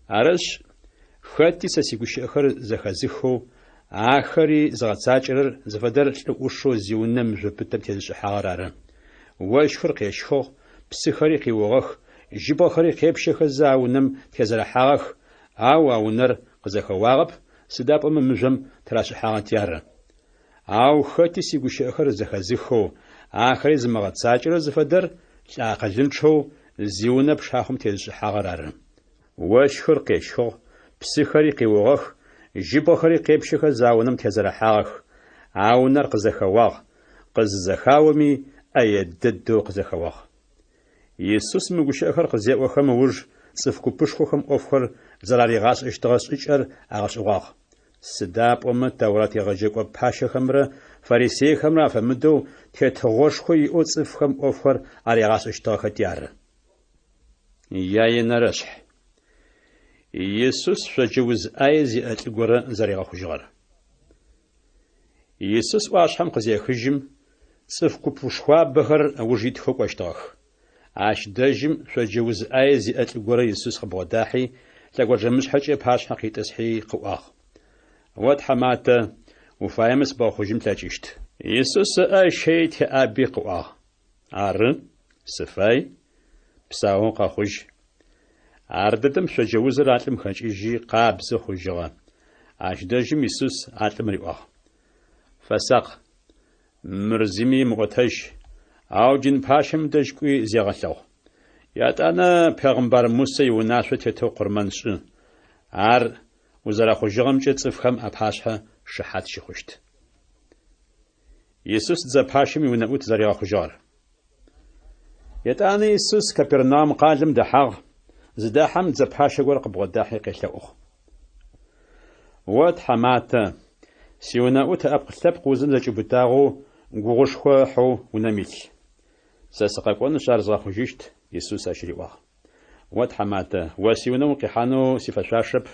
арыш хэти сасигущэхэр зэхэзыхэу ахэри згъэцакӏэрэр зыфэдэр лӏыӏушэу зиунэм жъопытэм тезышӏыхьагъэр ары. Уэшхыр къещхыгъ, псыхэри къиугъэх, жьыбгъэхэри къепщэхэ зы а унэм тезэрыхьагъэх, ау а унэр къызэхэуагъэп, сыда пӏомэ мыжъом трашӏыхьагъэти ары. Ау хэти сигущэхэр зэхэзыхэу ахэри зымыгъэцакӏэрэр зыфэдэр лӏакъылынчъэу зиунэ пшъхьахъом тезышӏыхьагъэр ары. Уэшхыр къещхыгъ, псыхэри къиугъэх, жьыбгъэхэри къепщэхэ зы а унэм тезэрыхьагъэх, а унэр къызэхэуагъ, къызызэхауэми ӏэе дэдэу къызэхэуагъ. Иисус мыгущыӏэхэр къызеӏохэм ыуж цӏыф гупышхохэм ӏофхэр зэраригъашӏэщтыгъэ шӏыкӏэр агъэшӏыгъуагъ. Сыда пӏомэ Тәурат егъэджакӏо пащэхэмрэ фарисеихэмрэ афэмыдэу тетыгъошхо иӏэу цӏыфхэм ӏофхэр аригъашӏэщтыгъэхэти ары. Яинэрэшъхь. Иисус шъоджэ уз ӏае зиӏэ лӏыгорэ зэригъэхъужьыгъэр. Иисус ӏуашъхьэм къызехыжьым цӏыф гупышхуабэхэр ыуж итхэу кӏощтыгъэх. Ащ дэжьым шъоджэ уз ӏае зиӏэ лӏыгорэ Иисус къыбгъэдахьи, лъэгожэмышъхьэкӏэ пащхьэ къитӏысхьи къыӏуагъ. О тхьэматэ уфаемэ сыбгъэхъужьым плъэкӏыщт. Иисус ыӏэ щэи теӏаби къыӏуагъ. Ары, сыфай, псауэм къэхъужь. Ар дэдэм шъоджэ узыр алӏым хэкӏыжьи къабзэ хъужьыгъэ. Ащ дэжьым Иисус алӏым риӏуагъ. Фэсакъ, مرزمي مغتش أو جن باشم دجكوي زيغلو ياتانا پیغمبر موسى وناسو تتو قرمنش ار وزرا خجغم چصفخم اپاشها شحات شخشت يسوس ز پاشم ونوت زريا خجار ياتانا يسوس كبرنام قالم دحاغ زداحم ز پاشا ور قبو داحي قيلوخ وات حماتا سيوناوت ابقلب قوزن زجبتاغو غوغشخو حو ونميل ساسقاكون شارزا خجشت يسوس أشريوه وات حماته وسيونو قحانو سفشاشب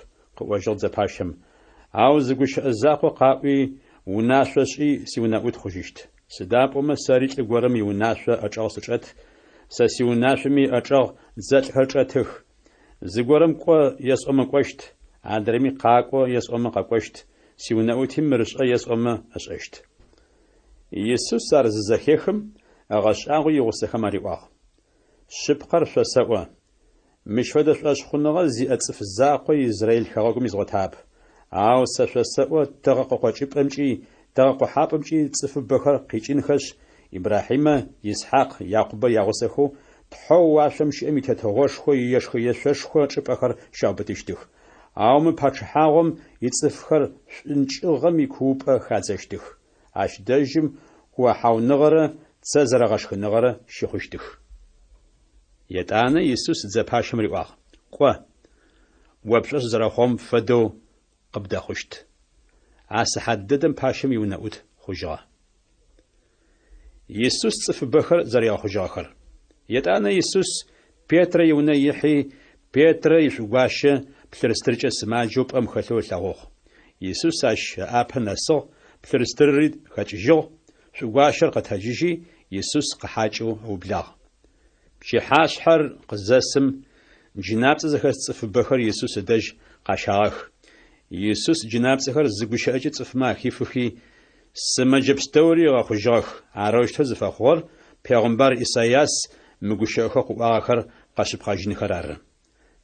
وجد زباشم أو زغش الزاقو قاوي وناششي سيونا خجشت سداب ومساريت لغورم وناشا أجال سجت سسيوناشمي أجال زت هجتخ زغورم قو يس قوشت عندرمي قاقو يس قاقوشت سيونا تمرش يس أششت يسوس سارز زخيخم أغشاغو يغسخم أريوه شبقر شسوا مش فدش أشخنغا زي أتصف الزاقو إسرائيل خاقم يزغتاب أو سشسوا تغاقو قاجب أمشي تغاقو حاب أمشي تصف بخر قيشين خش إبراهيم يسحاق يعقوب يغسخو تحو واشمش أمي تتغوشخو يشخو يشخو شبقر شابتشتخ أو من باتشحاغم يتصفخر انشغم يكوب خازشتخ أش دجم هو حاو نغرة تسازرغشخ نغرة شخشتخ يتانا يسوس زباشم ريواغ قوا وبشش زرخوم فدو قبدا خشت عاس حددم باشم يوناوت خجا يسوس صف بخر زريا خجاخر يتانا يسوس بيتر يونا يحي بيتر يشوغاشا بثرسترجة سماجوب أم خلو لغوخ يسوس اش آبا نسو بثرسترد خجيجو شوغاشر قتاجيجي يسوس قحاجو وبلاغ شي حاشحر قزاسم جناب زخر صف بخر يسوس دج قشاخ يسوس جناب زخر زغشاجي صف ما خيفخي سمجب ستوري وخجاخ عروش تزفخور پیغمبر إساياس مغشاخ قواخر قشب خاجن خرار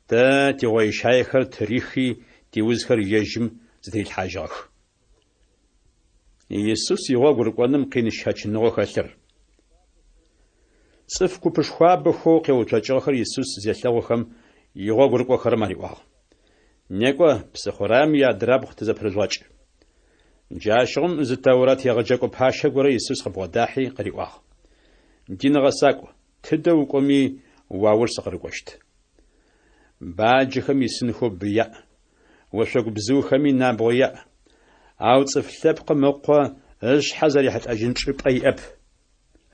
تا تيوي شايخر تاريخي تيوزخر يجم زتيل حاجاخ يسوس يوا غرقونم قينش هاچنو خاطر صف كوبش خواب خو قوتشاخر يسوس زيلغوخم يغو غرقوخر ماريوا نيكو بسخورام يا درابخ تزبرزواج جاشم زتورات يغجاكو باشا غور يسوس خبوداحي قريوا دين غساكو تدو قومي واور سقرقوشت باجخم يسنخو بيا وشق بزوخمي نابويا او صف لبق مقو اش حزري حت اجن شبقي اب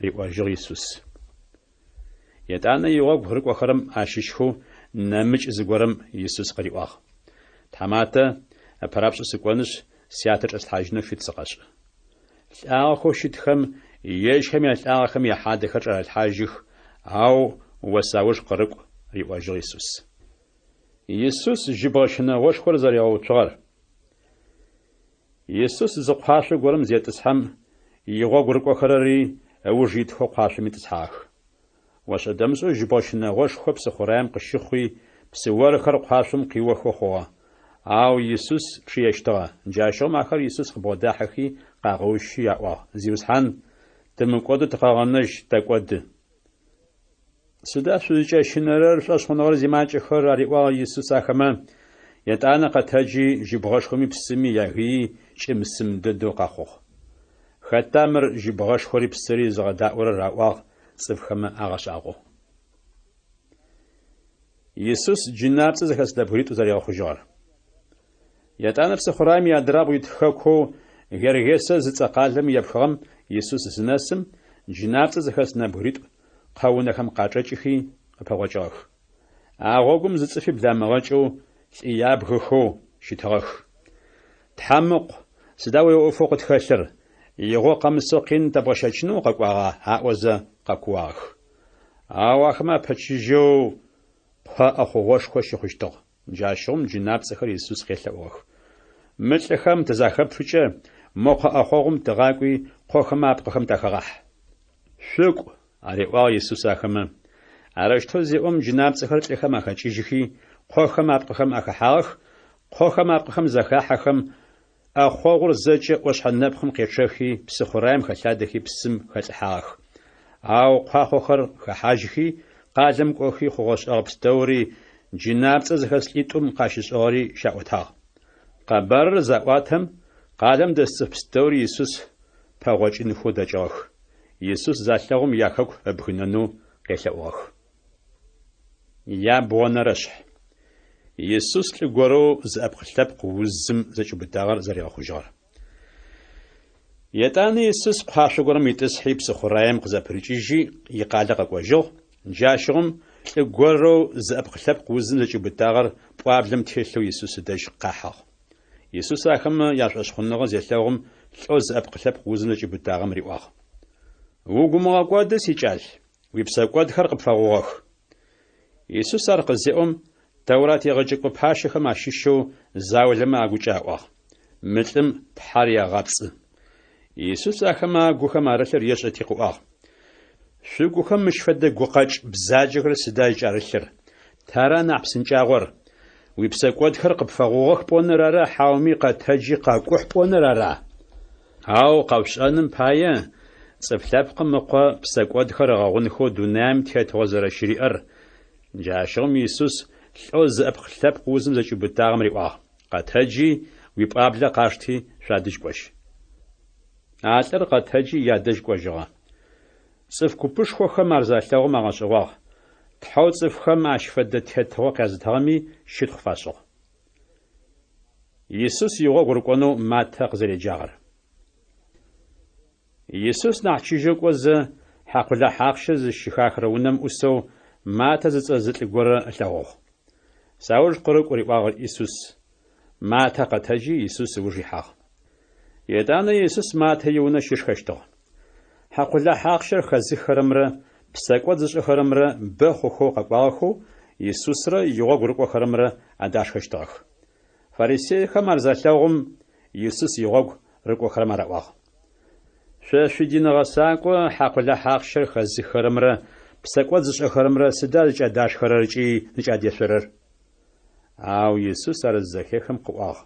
ريوا جو يسوس يتانا يوغ هرق وخرم عشيشخو نمج زغورم يسوس قريواغ تماتا ابرابس سكونش سياتر استحاجنا في تسقاش اخو شتخم يشخم ياخم يحادخر الحاجخ او وساوش قرق ريوا جو يسوس يسوس جباشنا وش خور زرياو تشار يسوس زقاش غورم زيتسحم يوغ هرق وخرري او جيت خو قاش متسحاخ واش دمسو جباشنا واش خبس خرام قشخوي بسوار خرق حاشم قيوه خوا او يسوس شيشتا جاشم اخر يسوس خبودا حقي قاغوش ياوا زيوسحان تمقود تقاغنش تقود سدا سوجاشنرر فاشخنور زيماچ خر اريوا يسوس اخما يتانا قتاجي جبغاش خمي بسمي ياهي شمسم ددو قاخو خاتامر جبغاش خوري بسري زغدا ور راوا صفخما أغشاغو يسوس جناب زخس لبريت زريا خجار يتانا بسخرام يدراب يتخكو غيرغيس زتقالم يبخم يسوس زناسم جناب زخس نبريت قاونخم قاچچخي قپغچاخ اغوغم زصفي بلامغچو يابخخو شتغخ تحمق سداوي افق تخشر يغو قمسوقين تبغشچنو ققواغا هاوزا قاكواخ اواخما پچيجو پا اخوغوش خوش خوشتو جاشوم جناب سخر يسوس خيلوخ متلخم تزاخب فچه موخ اخوغم تغاقوي خوخما بقخم تخغح شوق اريوا يسوس اخما ارشتو زيوم جناب سخر تلخما خچيجخي خوخما بقخم اخحاخ خوخما بقخم زخاحخم أخوغر زجة وشحن نبخم قيشخي بسخرايم خلادخي بسم خلحاخ أو قاخوخر خحاجخي قادم كوخي خوغش أغبستوري جناب تزخسليتم قاشش أوري شاوتها قبر زاواتهم قادم دستفستوري يسوس فاوج إنخو دجاخ يسوس زالتغم ياخوك أبخننو قيلأوخ يا بوانرشح يسوس لغورو زأبخلتبق وزم زجبتاغر زريغ خجار يتاني يسوس قاشغرم يتسحي بسخرايم قزابرجيجي يقالق وجوغ جاشغم لغورو زأبخلتبق وزم زجبتاغر بوابلم تيلو يسوس دج قاحغ يسوس أخم ياشخنغ زيلتغم لو زأبخلتبق وزم زجبتاغم ريواغ وقمغا قواد سيجال ويبسا قواد خرق بفاغوغ يسوس أرقزيهم تورات يغجق بحاشخ ماشيشو زاولما أغوچاوغ متلم بحاريا غابس يسوس أخما غوخما رثر يشتيقوغ شو غوخم مشفد غوقاج بزاجغر سداج أرثر تارا نعبسنجاغور ويبسا قواد خرق بفاغوغ بونرارا حاومي قد هجي قاقوح بونرارا هاو قوشانم بايا صفلابق مقا بسا قواد خرغاغون خو دونام تيات غزر شريئر جاشغم يسوس لو زأبخلتبق وزم زجبتاغم ريواغ قد هجي ويبقابلا قاشتي شادج قوش آتر قد هجي يادج قوشغا صف كوبش خوخا مرزالتاغو مغاشغواغ تحاو صفخا معشفد تيتغو قازتغمي شتخ فاشغ يسوس يغو غرقونو ماتق زري جاغر يسوس نعشيجو قوز حقلا حاقشز الشخاخر ونم أسو ماتا زتزتل غور لغوغ ساوج قرق وريواغ يسوس ماتا قتجي يسوس وجيحاغ يدانا يسوس ماتا يونا شيشخشتغ حقلا حاقشر خزي خرمر بساقوات زش خرمر بخوخو قاقواغو يسوس را يغو غرق خرمر اداشخشتغ فارسي خمر زالتغم يسوس يغو رق خرمر واغ شدين غساقو حقلا حاقشر خزي خرمر بساقوات زش خرمر سداد اداش خررجي نجاد يسرر أو يسوس أرزخيخم قواغ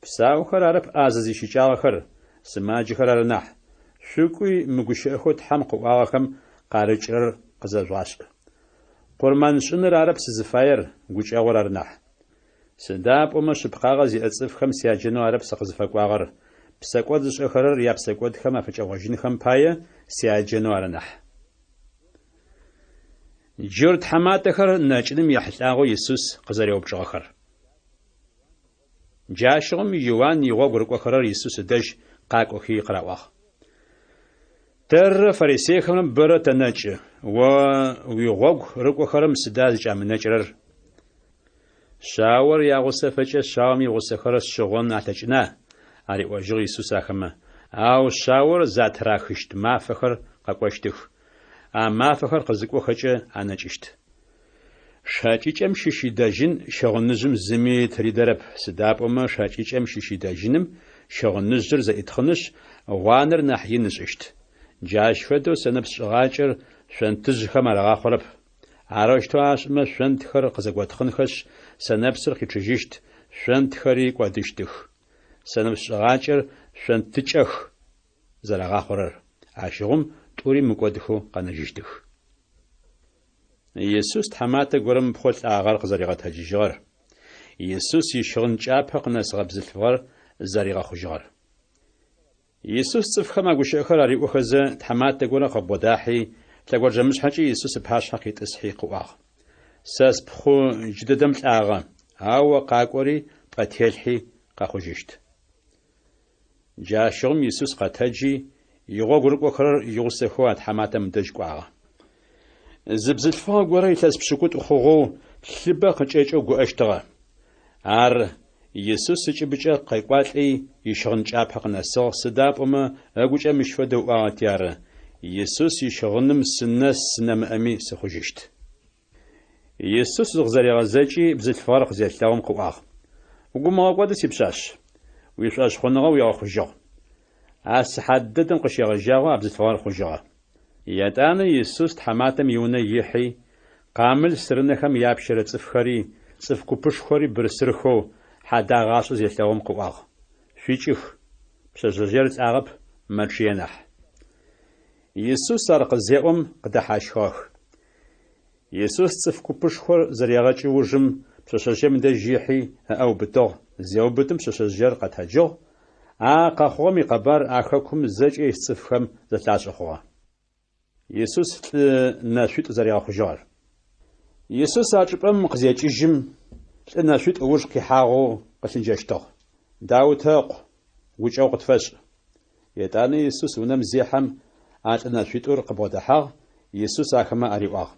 بساو خرارب آزازي شجاغ سماجي خرار نح شوكوي مغشيخو تحم قواغخم قارجر قزازواش قرمان شنر عرب سزفاير غوچاغور نح سنداب وما شبقاغ زي أصفخم سياجنو عرب سقزفا قواغر بساقوات زش خرار ياب ساقوات خم أفجاغوجين خم بايا سياجنو عرنح جرد حماتخر ناچنم يحلاغو يسوس قزريو بجاخر جاشغم يوان يغو غرقو خرر يسوس دج قاقو خي قراواخ تر فريسيخم برت ناچ و ويغو غرقو خرم سداز جامنچرر شاور يا غسفچ شامي غسخر شغون اتچنا اري وجو يسوس اخما او شاور زاتراخشت ما فخر قاقوشتخ ما فخر قزقو خچه انچشت شاچيچم شيشيداجين شغنزم زمي تريدرب سدابوما شاچيچم شيشيداجينم شغنزر زيتخنش وانر نحينشت جاشفدو سنبس شغاچر شنتج خمرغا خرب عرشتواش ما شنتخر قزقوتخنخش سنبسر خيچجيشت شنتخري قادشتخ سنبس شغاچر شنتچخ زرغا خرر عاشغم توري مقودخو قنجشتخ يسوس تحمات غرم بخول اغار قزريغات هجيجار يسوس يشغن جابق نسغب زلفغر زريغا خجار يسوس صفخما غشخر اري وخز تحمات غرا قبوداحي تلغور جمش حجي يسوس بهاش حقي تسحيق واغ ساس بخو جددم اغا هاو قاقوري قتلحي قاخجشت جاشوم يسوس قتجي يغو غرقو خرر يغسخوات حماتم دجقواغ زبزلفا غوري تاس بشكوت خوغو لبا قچچو غواشتغا ار يسوس چبچا قيقواتلي يشغن چاپق نسو سدابما اغوچا مشفدو اواتيار يسوس يشغنم سنس سنم امي سخوجشت يسوس غزري غزاچي بزلفارق زيتلاوم قواغ وغما قواد سيبشاش ويشاش خنغو يا خوجو اس حددن قشيغ جاغو ابزلفارق خوجو يتانا يسوس تحماتم يونا يحي قامل سرنخم يابشر صفخري صف كوبشخوري برسرخو حدا غاسو زيتلاوم قواغ шъуикӏых, пшъэшъэжъыер лӏагъэп мэчъые нахь. Иисус ар къызеӏом къыдэхьащхъэх. Иисус цӏыф купышхъор зэрегъэкӏыужым пшъэшъэжъыем дэжь ихьи ыӏэубытыгъ, зеубытым пшъэшъэжъыер къэтэджыгъ, къэхъугъэм икъэбар ахэкум зэкӏэ ис цӏыфхэм зэлъашӏэ хъугъэ. Иисус нэшъуитӏу зэрегъэхъужьыгъэр. Иисус а чӏыпӏэм къызекӏыжьым лӏы нэшъуитӏ ыуж къихьагъэу къылъынджэщтыгъ. Дау тэкъу, гукӏэу къытфэшӏ. Етӏанэ Иисус унэм зехьэм а лӏы нэшъуитӏур къыбгъэдыхьагъ, Иисус ахэмэ ариӏуагъ.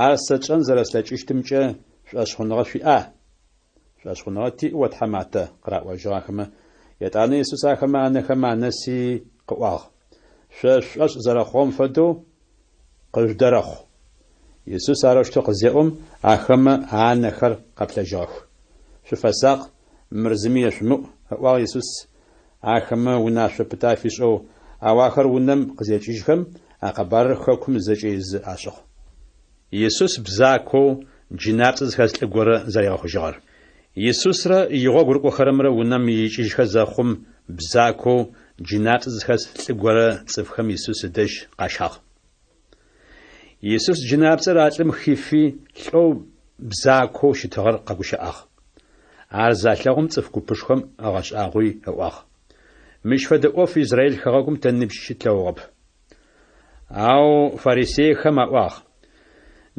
Ар сэтшӏэн зэрэслъэкӏыщтымкӏэ шъуӏэшъхъуныгъэ шъуиӏа? Шъуӏэшъхъуныгъэ тиӏ Тхьэматэ къыраӏуэжьыгъ ахэмэ. Етӏанэ Иисус ахэмэ анэхэм анэси къыӏуагъ. Шъо шъуӏэшӏ зэрэхъугъэм фэдэу къыжъудэрэхъу. Иисус арэущтэу къызеӏом ахэмэ анэхэр къэплъэжьыгъэх. Шъуфэсакъ, мыр зыми ешъумыӏу, ыӏуагъ Иисус ахэмэ унашъо пыта фишӏэу, ау ахэр унэм къызекӏыжьхэм акъэбарыр хэкум зэкӏэ изы ашӏыгъ. Иисус бзакоу джынапцӏэ зыхэс лӏы горэ зэрегъэхъужьыгъэр. Иисусрэ игъогу рыкӏохэрэмрэ унэм икӏыжьхэ зэхъум бзакоу джынапцӏэ зыхэс лӏы горэ цӏыфхэм Иисус ыдэжь къащхьагъ. Иисус джынапцӏэр а лӏым хифи лӏэу бзакоу щытыгъэр къэгущыӏагъ. Ар залъэгъум цӏыф гупышхуэм ӏэгъэшӏагъуи ыӏуагъ. Мыщ фэдэ ӏоф Израиль хэгъэгум тыныбжь щытлъэгъугъэп. Ау фарисеихэм аӏуагъ.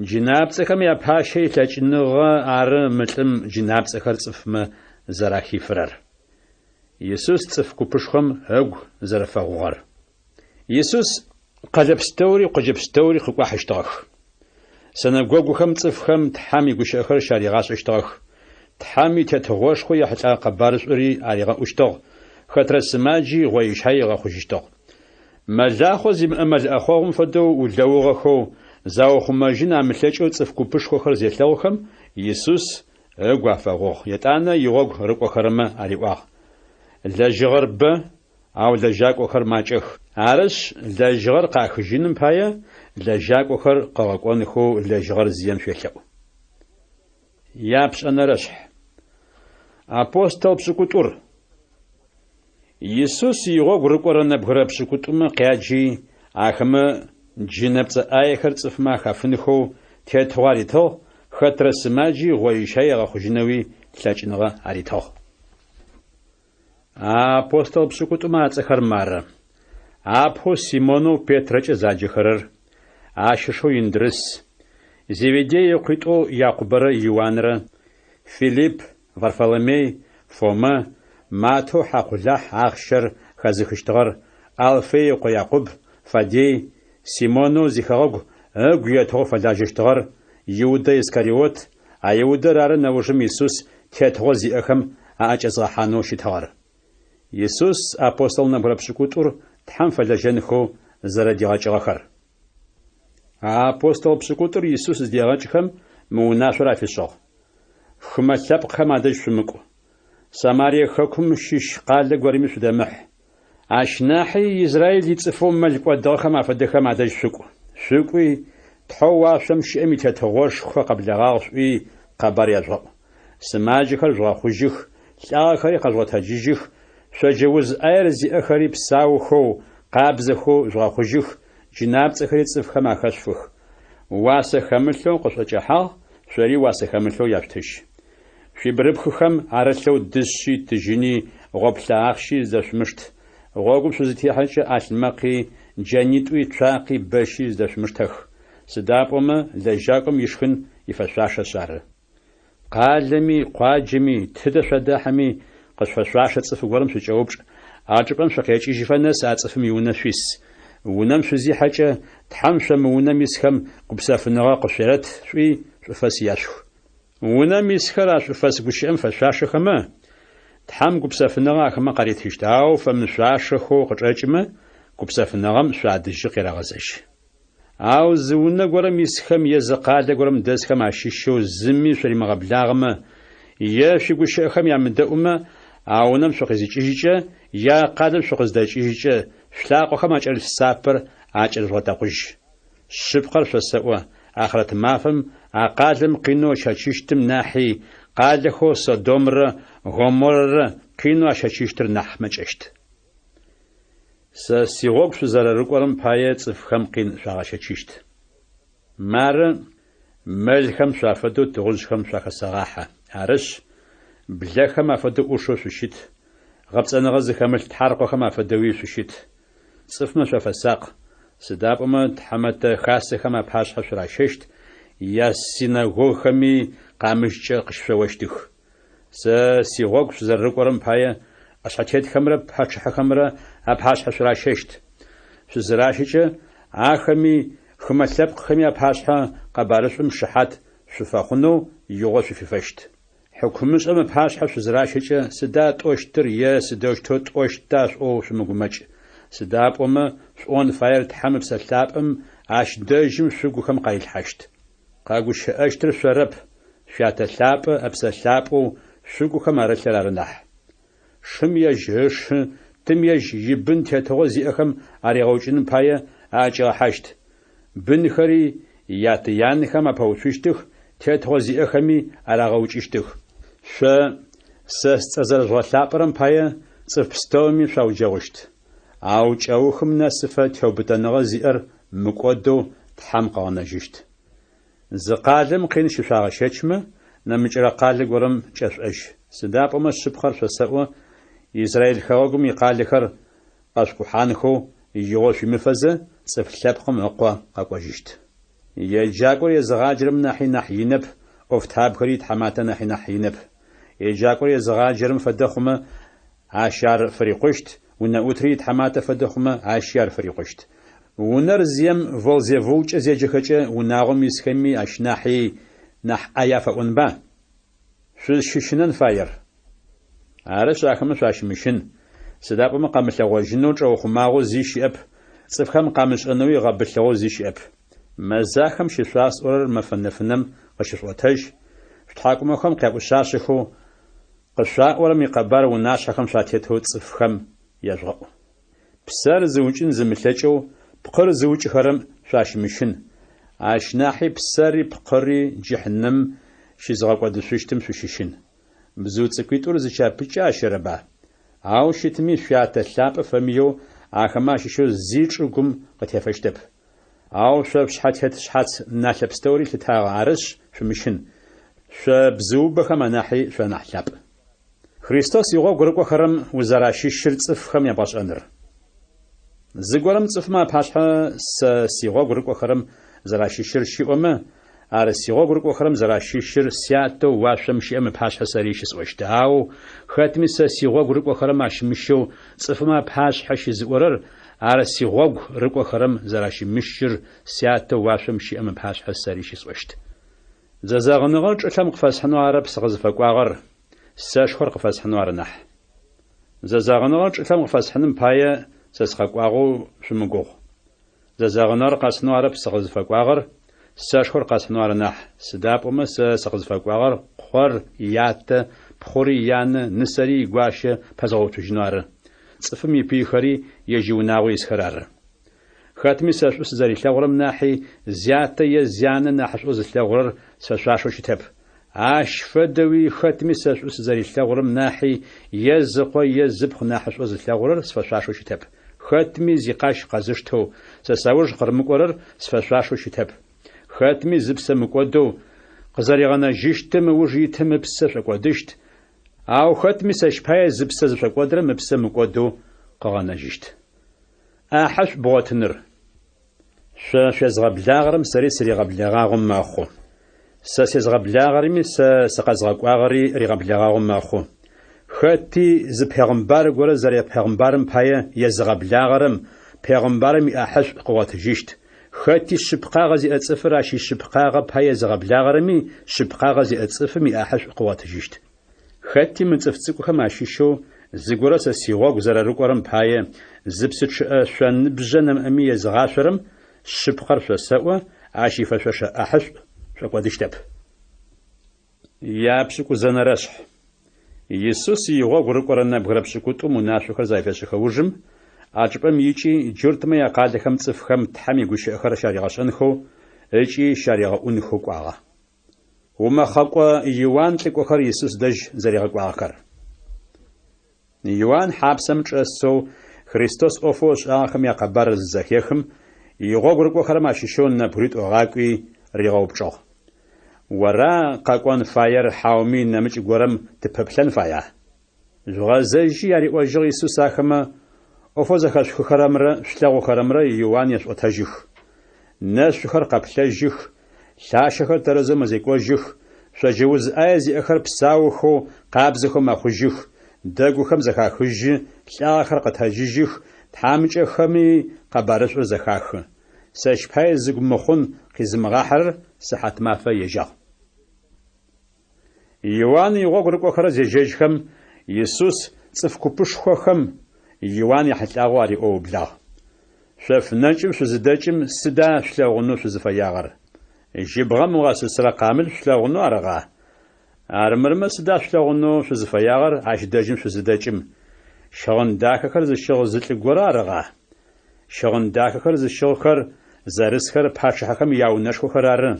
Джынапцӏэхэм япащэ илъэкӏыныгъэ ары мы лӏым джынапцӏэхэр цӏыфмэ зэрахифырэр. Иисус цӏыф гупышхуэм ыгу зэрыфэгъугъэр. Иисус къэлэпстэури къуэджэпстэури къыкӏуахьыщтыгъэх. Синагогухэм цӏыфхэм Тхьэм и гущыӏэхэр щаригъащӏэщтыгъэх. Тхьэм и тетыгъуэшхуэ ехьылӏа къэбар шӏури аригъэӏущтыгъ. Хэтрэ сымаджи гъуэищхьэ игъэхъужыщтыгъ. Мэлахъуэ зимыӏэ мэлыӏэхъуэгъум фэдэу улэугъэхэу заухъумэжын амылъэкӏэу цӏыф гупышхуэхэр зелъэгъухэм Иисус ыгу афэгъугъ. Етӏанэ игъогу рыкӏуэхэрэмэ ариӏуагъ. Лэжьыгъэр бэ, ау лэжьакӏуэхэр макӏэх. Арыщ лэжьыгъэр къахыжыным пае лэжьакӏуэхэр къэгъэкӏуэнхэу лэжьыгъэр зием щелъэӏу. Япщӏэнэрэщхь. Апостол пщыкӏутӏур. Иисус игъогу рыкӏуэрэ нэбгырэ пщыкӏутӏумэ къяджи ахэмэ джынапцӏэ ӏаехэр цӏыфмэ ахафынхэу тетыгъуэ аритыгъ. Хэтрэ сымаджи гъуэищхьэ егъэхъужынэуи лъэкӏыныгъэ аритыгъ. Апостол пщыкӏутӏумэ ацӏэхэр мары. Апхъэу Симоноу Петрэкӏэ заджэхэрэр, ащышэу Индрыс, Зеведей икъуитӏу Якъубэрэ Иоаннрэ, Филипп, Варфоломей, Фомэ, Матэу Хьэкъулахь ахъшэр хэзыхыщтыгъэр, Алфей икъо Якъуб, Фадей, Симоноу зихэгъэгу ыгу етыгъэу фэлажьэщтыгъэр, Иудэ Искариот, а Иудэр ары нэужым Иисус тетыгъуэ зиӏэхэм аӏэкӏэзгъэхьанэу щытыгъэр. Иисус апостол нэбгырэ пщыкӏутӏур Тхьэм фэлэжьэнхэу зэрыдигъэкӏыгъэхэр. Апостол пщыкӏутӏур Иисус здегъэкӏхэм мы унашъор афищыгъ. Хымэ лъэпкъхэм адэжь шъумыкӏу. Самарие хэкум щыщ къалэ гуэрми шъудэмыхь. Ащ нахьи Израиль ицӏыфэу мэл кӏуэдыгъэхэм афэдэхэм адэжь шъукӏу. Шъукӏуи тхьэу уашъом щыӏэм и тетыгъуэшхуэ къэблэгъагъ шӏуи къэбар яжъоӏу. Сымаджэхэр жъугъэхъужьых, лӏагъэхэри къэжъугъэтэджыжьых, шъоджэуз ӏаер зиӏэхэри псаухэу, къабзэхэу жъугъэхъужьых, джынапцӏэхэри цӏыфхэм ахэшъух. Уасэ хэмылъэу къышъокӏыхьагъ, шъори уасэ хэмылъэу яшъутыщ. Шъуибырыпхыхэм арылъэу дышъи, тыжьыни, гъоплъэ ахъщи здэшъумыщт. Гъогум шъузытехьэкӏэ ӏалъмэкъи, джанитӏуи, цуакъи, бэщи здэшъумыщтэх. Сыда пӏомэ лэжьакӏом ишхын ифэшъуашэщ ары. Къалэми, къуаджэми, тыдэ шъуадэхьэми къышъуэшъуашэ цӏыф гуэрым шъукӏэупчӏ. А чӏыпӏэм шъукъекӏыжьи фэнэс а цӏыфым и унэ шъуис. Унэм шъузихьэкӏэ Тхьэм шъо мы унэм исхэм гупсэфыныгъэ къышъуерэт шӏуи шӏуфэс яшъу. Унэм исхэр а шӏуфэс гущыӏэм фэшъуашэхэмэ, Тхьэм гупсэфыныгъэ ахэмэ къаритхыщт. Ау фэмышъуашэхэу къычӏэкӏымэ, гупсэфыныгъэм шъуадыжьы къерагъэзэж. Ау зы унэ горэм исхэм е зы къалэ горэм дэсхэм ащыщэу зыми шъуримыгъэблагъэмэ, е шъуигущыӏэхэм ямыдэӏумэ, а унэм шъукъизыкӏыжькӏэ, я къалэм шъукъыздэкӏыжькӏэ, шъулъакъохэм акӏэрылъ сапэр акӏэрызгъотӏэкъужь. Шъыпкъэр шъосэӏо. Ахърэт мафэм а къалэм къинэу щэчыщтым нахьи къалэхэу Содомрэ Гоморрэ قينو أشاشيشتر نح مجشت سيغوك شزررقورم باية صفخم قين شاغشاشيشت مار ملخم شافدو تغزخم شاخسراحة عرش بلخم أفدو أشو سوشيت غبصنا غزخم التحرقخم أفدوي سوشيت صفما شافساق سداب أما تحمت خاصخم أبحاش حشراششت ياسيناغوخمي قامشچ قشوشتخ سيغوك شزررقورم باية أشحتيت خمرة بحاش خمرة أبحاش حشراششت شزراشيچ آخمي خمسلب خميا بحاشها قبارشم شحات شفاخنو يغوش في فشت حكومش أما بحاشها شزراشيچ سدات أوشتر يا سدوشتوت أوشتاش أو شمقمج سداب أما شون فاير تحمب سلاب أم عاش دجم شوقخم قايل حشت قاقوش أشتر شرب شات اللاب أبسلاب أو شوقخم أرسلارنح شم يجهش تم يج يبن تتغزي أخم أريغوشن بايا آجا حشت بنخري ياتيان خما باوشتخ تتغزي أخمي أرغوشتخ سستزر غلابرم بايا صفستومي شاوجوشت أوج أوخم ناسفة توبتنغزير مقودو تحمقا نجشت زقالم قين شفاغ شچم نمجرا قال قرم جسعش سداب أما السبخر فسأو إسرائيل خواقم يقال قاسكو حانخو يغوش مفزة سفلابقم أقوى جشت يجاكور يزغاجرم نحي ينب أفتاب خريد حماتا نحي ينب يجاكور يزغاجرم فدخم عاشار فريقشت ونا أتريد حماتا فدخم عاشار فريقشت ونرزيم فولزيفوش أزيجخش وناغم يسخمي أشناحي نح أيافا أنبا ششنن فاير عارش أخمش أشمشن سداب مقامش لغوجنوش أو خماغو زيشي أب صفخم قامش أنوي غابش لغو زيشي أب مزاخم شفاس أورر مفنفنم قشفوتج فتحاكم خم قابو شاشخو قشاء ورم يقبار وناشخم شاتيتو صفخم يجغو بسار زوجين زمتلجو بقر زوج خرم شاشمشن عشناحي بساري بقري جهنم شزغاقو دسوشتم سوشيشن بزود سكويتور زشابيچا شربا أو شتمي شات اللاب فميو آخما ششو زيچوكم قتيفشتب أو شحات ناشب ستوري لتاغ عرش شمشن شبزوب خما ناحي شنحلاب خريستوس يغو غرقو خرم وزراشي شرصف خم يباش أنر زغورم صفما باشا سيغو غرقو خرم زراشي شرشي أما أرسيغو غرقو خرم زراشي شر سياتو واشم شيم باشا سريشس وشتاو خاتمي سيغو غرقو خرم اشمشو صفما باشا شزورر أرسيغو غرقو خرم زراشي مشر سياتو واشم شيم باشا سريشس وشت زازغنغل چلم قفاسحنو عرب سغزفقواغر ساشخور قفاسحنو عرنح زازغنغل چلم قفاسحنم بايا سسقواغو شمغو زازغنار قاسنو عرب سغزفقواغر ساشخور قاسنو عرنح سداب أما سغزفقواغر خور يات بخوري يان نسري غواش پزغوتو جنار صفم يبيخري يجوناغو يسخرار خاتمي ساشوس زري لغرم ناحي زياته يزيان ناحش اوز لغرر ساشاشو شتب عاش فدوي خاتمي ساشوس زري لغرم ناحي يزقو يزبخ ناحش اوز لغرر ساشاشو شتب خاتمي زيقاش قازشتو ساساوج قرمقرر ساشاشو شتب خاتمي زبسم قودو قزريغنا جيشتم وجيتم بسش قودشت او خاتمي ساشباي زبسز قودر مبسم قودو قغنا جيشت أحش بوتنر شاش غبلاغرم سري غبلاغرم ماخو ساس غبلاغرمي سقزغاغري غبلاغرم ماخو خاتي ز پیغمبر غور زري پیغمبرم پاي يزغبلاغرم پیغمبرم أحش قوات جيشت خاتي شبقا غزي اتصفر اشي شبقا پاي زغبلاغرمي شبقا غزي اتصفمي أحش قوات جيشت خاتي من صفتكو خماشي شو زغورا سيغوغ زررقورم پاي زبسش شان بجنم أمي يزغاشرم شبقر شسوا عاشي فشش أحش شقودشتب يابشكو زنرشح يسوس يغوغ رقورنا بغربشكوتو مناشخر زايفشخ وجم عجبم يجي جرتما يقالخم صفخم تحمي غوش اخر شاريغاشنخو اجي شاريغا اونخو قواغا وما خقوا يوان تقوخر يسوس دج زريغا قواخر Иоанн хабсэм чӏэсэу Христос ӏофэу ышӏагъэхэм я къэбар зэхехым игъогурыкӏохэрэм ащыщэу нэбгыритӏу гъакӏуи ригъэупчӏыгъ. Уэра къэкӏуэн фаер хьауми нэмыкӏ горэм тыпэплъэн фая? Жъугъэзэжьи яриӏожьыгъ Исус ахэмэ ӏофэу зэхэшъухэрэмрэ шъулъэгъухэрэмрэ Иоанн ешӏотэжьых. Нэшъухэр къэплъэжьых, лъашэхэр тэрэзэу мэзекӏожьых, шъоджэуз ӏае зиӏэхэр псаухэу къабзэхэу мэхъужьых, дэгухэм зэхахыжьы, лӏагъэхэр къэтэжьыжьых, тхьамыкӏэхэми къэбарышӏур зэхахы. Сэшпай зыгу мыхъун къизымыгъахьэрэр сыхьат мафэ ежьагъ. Иоанн игъогурыкӏохэрэ зежьэжьхэм Исус цӏыф купышхохэм Иоанн ехьылӏагъэу ариӏоублагъ. Шъоф нэкӏым шъузыдэкӏым сыда шъулъэгъунэу шъузыфэягъэр? Жьыбгъэм угъэсысырэ къамыл шъулъэгъунэу арыгъа? Армырмэ сыда шъулъэгъунэу шъузыфэягъэр ащ дэжьым шъузыдэкӏым? Щыгъын дахэхэр зыщыгъ зылӏы горэ арыгъа? Щыгъын дахэхэр зыщыгъхэр зэрысхэр пхъашъхьэхэм яунэшхохэр ары.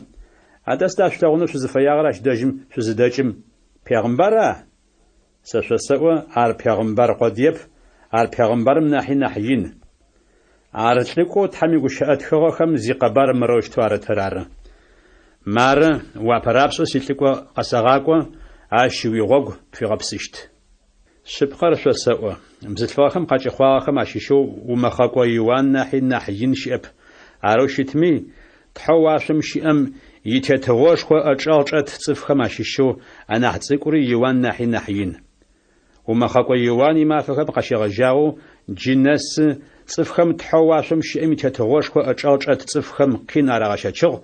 Адэ сыда шъулъэгъунэу шъузыфэягъэр ащ дэжьым шъузыдэкӏым? Пегъымбэра? Сэ шъосэӏо ар пегъымбэр къодеп, ар пегъымбэрым нахьи нахь ин. Ар лӏыкӏоу Тхьэм игущыӏэ тхыгъэхэм зи къэбар мырэущтэу арытэр ары. Мары уапэрапшӏэу силӏыкӏо къэсэгъакӏо, ащ уигъогу пфигъэпсыщт. Шъыпкъэр шъосэӏо. Бзылъфыгъэхэм къэкӏыхъуагъэхэм ащыщэу умэхъэкӏо Иоанн нахьи нахь ин щыӏэп. Арэу щытми, тхьэу уашъом щыӏэм итетыгъошхо ӏэчӏэгъ чӏэт цӏыфхэм ащыщэу анахь цӏыкӏури Иоанн нахьи нахь ин. Умэхъэкӏо Иоанн имафэхэм къащегъэжьагъэу джы нэс цӏыфхэм тхьэу уашъом щыӏэм итетыгъошхо ӏэчӏэгъ чӏэт цӏыфхэм къин арагъэщэчыгъ,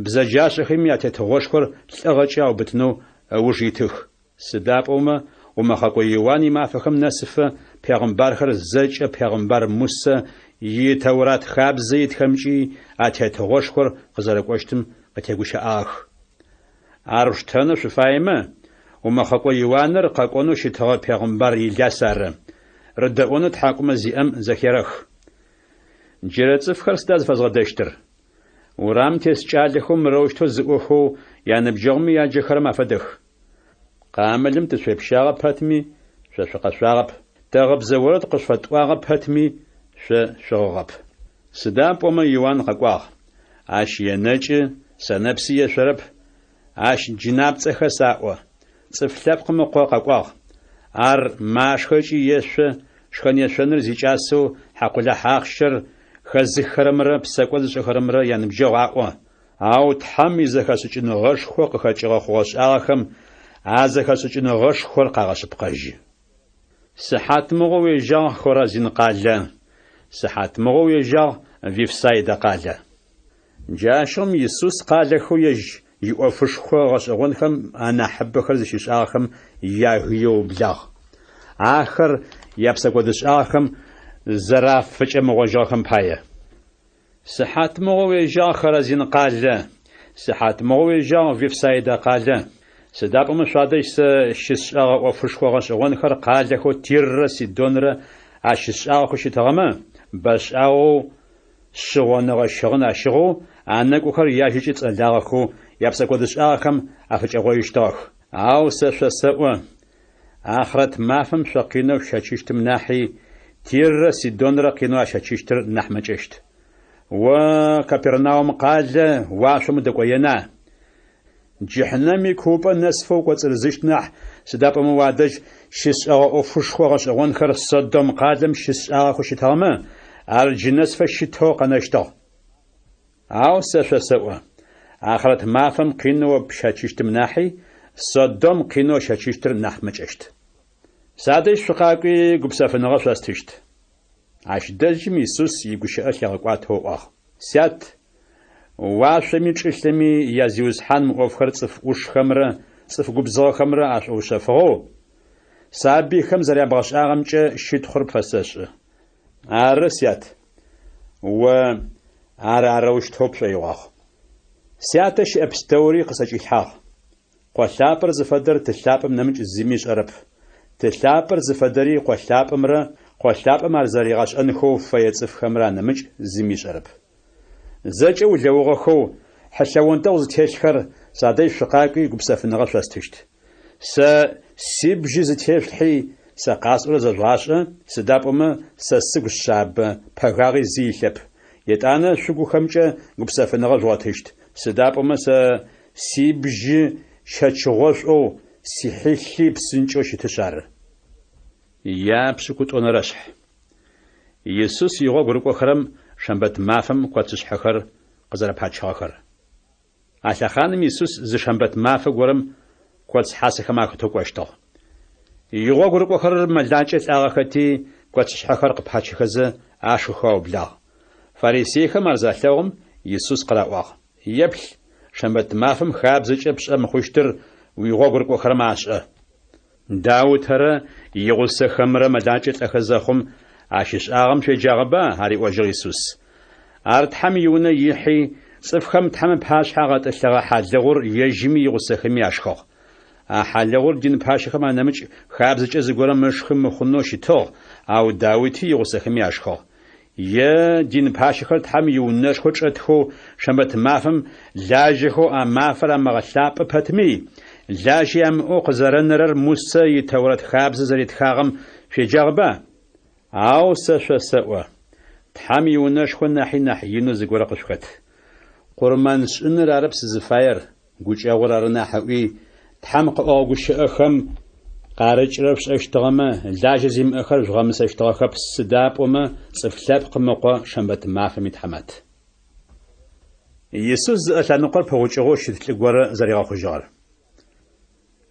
бзэджащэхэми ятетыгъошхор лӏыгъэкӏи аубытынэу ыуж итых. Сыда пӏомэ умэхъэкӏо Иоанн имафэхэм нэсыфэ пегъымбархэр зэкӏэ пегъымбар Мусэ итэурат хабзэ итхэмкӏи атетыгъошхор къызэрэкӏощтым къытегущыӏагъэх. Ар штэнэу шъуфаемэ, умэхъэкӏо Иоанныр къэкӏонэу щытыгъэ пегъымбар Илияс ары. Рыдэӏонэу тхьакӏумэ зиӏэм зэхерэх. Джырэ цӏыфхэр сыда зыфэзгъэдэщтыр? Урам тес кӏалэхэу мырэущтэу зыӏохэу яныбджэгъуми яджэхэрэм афэдэх. Къамылым тышъуепщагъэ пэтми шъо шъукъэшъуагъэп. Дэгъыбзэ орэд къышъуэтӏуагъэ пэтми шъо шъугъэгъэп. Сыда пӏомэ Иоанн къэкӏуагъ? Ащ енэкӏы, сэнэпсы ешъорэп. Ащ джынапцӏэхэ саӏо. Цӏыф лъэпкъ мыкъо къэкӏуагъ. Ар машхэкӏи ешъо, шхэн ешъоныр зикӏасэу хьакъулэ хьахъщэр хэзыхэрэмрэ псэкӏо зышӏэхэрэмрэ яныбджэгъу аӏо. Ау Тхьэм изэхэшӏыкӏыныгъэшхо къыхэкӏыгъэ хъугъэ шӏагъэхэм а зэхэшӏыкӏыныгъэшхор къагъэшъыпкъэжьы. Сыхьат мыгъоу уежьагъ Хоразин къалэ. Сыхьат мыгъоу уежьагъ Вифсайдэ къалэ. Джащӏэм Исус къалэхэу ежь иӏофышхо гъэшӏэгъонхэм анахьыбэхэр зыщишӏагъэхэм ягъеублагъ. Ахэр япсэкӏодышӏагъэхэм зэрафыкӏэ мыгъожьыгъэхэм пае. Сыхьат мыгъоу уежьагъ Хоразин къалэ. Сыхьат мыгъоу уежьагъ Вифсайдэ къалэ. Сыда пӏомэ шъуадэжь сэ щысшӏагъэ ӏофышхо гъэшӏэгъонхэр къалэхэу Тиррэ Сидонрэ ащысшӏагъэхэу щытыгъэмэ, бэшӏагъэу щыгъоныгъэ щыгъын ащыгъэу анэкӏохэр яжьыкӏи цӏэлагъэхэу япсэкӏодышӏагъэхэм афыкӏэгъоищтыгъэх. Ау сэ шъосэӏо. Ахърэт мафэм шъокъинэу щэчыщтым нахьи Тиррэ Сидонрэ къинэу ащэчыщтыр нахь мэкӏэщт. О Капернаум къалэ уашъом удэкӏоена. Джыхьынэми купӏэ нэсфэу кӏоцӏырзыщт нахь сыда пӏомэ уадэжь щысшӏагъэ ӏофышхо гъэшӏэгъонхэр Содом къалэм щысшӏагъэхэу щытыгъэмэ, ар джы нэсфэ щытэу къэнэщтыгъ. Ау сэ шъосэӏо. Ахърэт мафэм къинэу щэчыщтым нахьи Содом къинэу щэчыщтыр нахь мэкӏэщт. Садэжь шъукъакӏуи гупсэфыныгъэ шъостыщт. Ащ дэжьым Исус игущыӏэ лъэгъэкӏуатэу ыӏуагъ. Сят, уашъоми чӏылъыми язиузхьан мы ӏофхэр цӏыф ӏушхэмрэ цӏыф губзыгъэхэмрэ ашӏоушъэфыгъэу, сабийхэм зэрябгъэшӏагъэмкӏэ щытхъур пфэсэшӏы. Ары сят, о арэущтэу пшӏоигъуагъ. Сятэ щыӏэ пстэури къысэкӏилъхьагъ. Къолъапӏэр зыфэдэр тылъапӏэм нэмыкӏ зыми ишӏэрэп. Тылъапӏэр зыфэдэри къолъапӏэмрэ къолъапӏэм ар зэригъэшӏэнхэу фэе цӏыфхэмрэ нэмыкӏ зыми ишӏэрэп. Зэкӏэ улъэгъугъэхэу хьылъэуэнтэу зытелъхэр садэжь шъукъакӏуи гупсэфыныгъэ шъостыщт. Сэ сибжы зытешъулъхьи سقاسور زجاشة سدابوما سسق الشاب بغاغي زيلب يتانا شوكو خمجة غبسافنغا جواتشت سدابوما سيبج شاتشغوش او سيحيلي بسنجو شتشار يا بسكوت اونرشح يسوس يغو غرقو خرم شنبت مافم قواتش حخر قزر پاچاخر آشاخانم يسوس ز شنبت ماف غرم قواتش حاسخ ما خطو قوشتو يغو غرقو خرم ملدانچت اغاختی قواتش حخر قپاچخز آشخو بلا فاريسيخ مرزالهم يسوس قراواغ يبل شنبت مافم خابزچ بشم خوشتر ويغو غرقو خرم آشا داوت هر يغوس خمر ملدانچت اخزخم آشش آغم شو جاغبا هاري وجه يسوس أرتحم يونا يحي صفخم تحم باش حاغت أشتغى حالغور يجمي يغسخمي أشخو حالغور دين باشخم أنامج خابزج أزغورا مشخم مخنوش توغ أو داوتي يغسخمي أشخو يا دين باشخر تحم يوناش خوش أتخو شمبت مافم لاجخو أمافر أمغساب باتمي لاجي أم أقزرنرر موسى يتورت خابز زريت خاغم في جاغبا أو سشا سوا تحمي ونشخو ناحي ينو زغورا قشخت قرمان شنر عرب سزفاير غوچ اغورار ناحوي تحمق اوغش اخم قارج رفش اشتغما لاجزيم اخر جغمس اشتغخ بسدابوما صفلاب قمقو شنبت مافمي تحمت يسوس اتلانقر بوچغو شتلغور زريغا خجار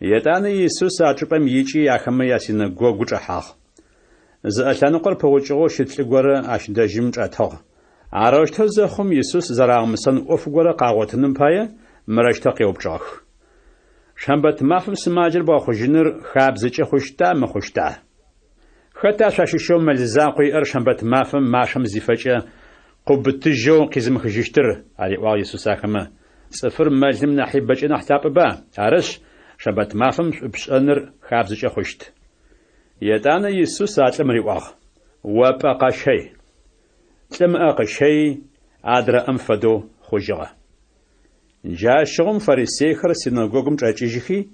يتاني يسوس اتربم يچي ياخم ياسين غوغوچ حاخ زألانقر بوجهه شتلغور أشداجم جاتها. عراشت زخم يسوس زراعمسن أفغور قاوتنم پایه مرشت قیوبجاخ. شنبت مافم سماجر با خوجنر خابزچ خوشتا مخوشتا. خطا شاششو ملزاقی شنبت مافم ماشم زیفچ قبتجو قزم خجشتر علی واقع يسوس آخمه. سفر ملزم نحی بچ نحتاب با. عرش شنبت مافم بشنر خابزچ خوشت. يتانا يسوس أتلم رواق وبقى شيء تلم أقى شيء عدر أنفدو خجرة جاء شغم فريسيخر سيناغوغم جاجيجي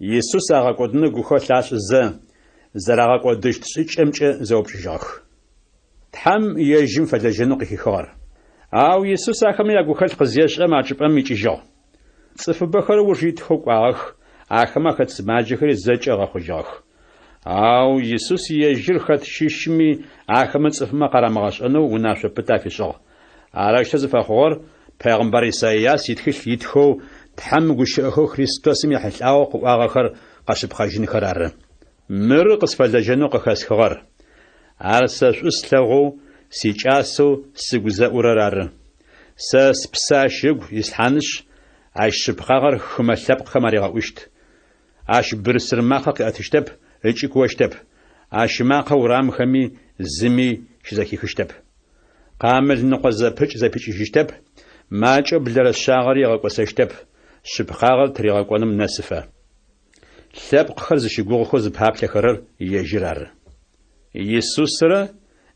يسوس أغاقودن غوخو لاش زراغاقودش تسيج أمج زوبجاخ تحم يجم فدجنو قيخار أو يسوس أخم يغوخل قزيش أماجب أميجيجو صف بخر وجيد خوقاخ أخم أخد سماجخر زج أغاخجاخ أو يسوس يجر خد شيشمي أخمت صفما قرامغاش أنو وناشو بتافيشو عراش تزفاخور پیغمبر إساياس يتخش يتخو تحم غشأخو خريستوسم يحلعو قواغخر قشب خاجين خرار مر قصف لجنو قخاس خغر عرساش أسلغو سيجاسو سيغوزا أورارار ساس بساشيغ يسحانش عاش بخاغر خمالاب خماريغا وشت عاش برسر ماخاق أتشتب ريچيك واشتب عاشماقا ورام خمي زمي شزاكي خشتب قامل نقوز بيش زبيش شتب ماجو بلر الشاغري غاقوساشتب شبخاغر تريغا قوانم ناسفة لابق خرز شيقوغ خوز بحاب لخرر يجرار يسوس را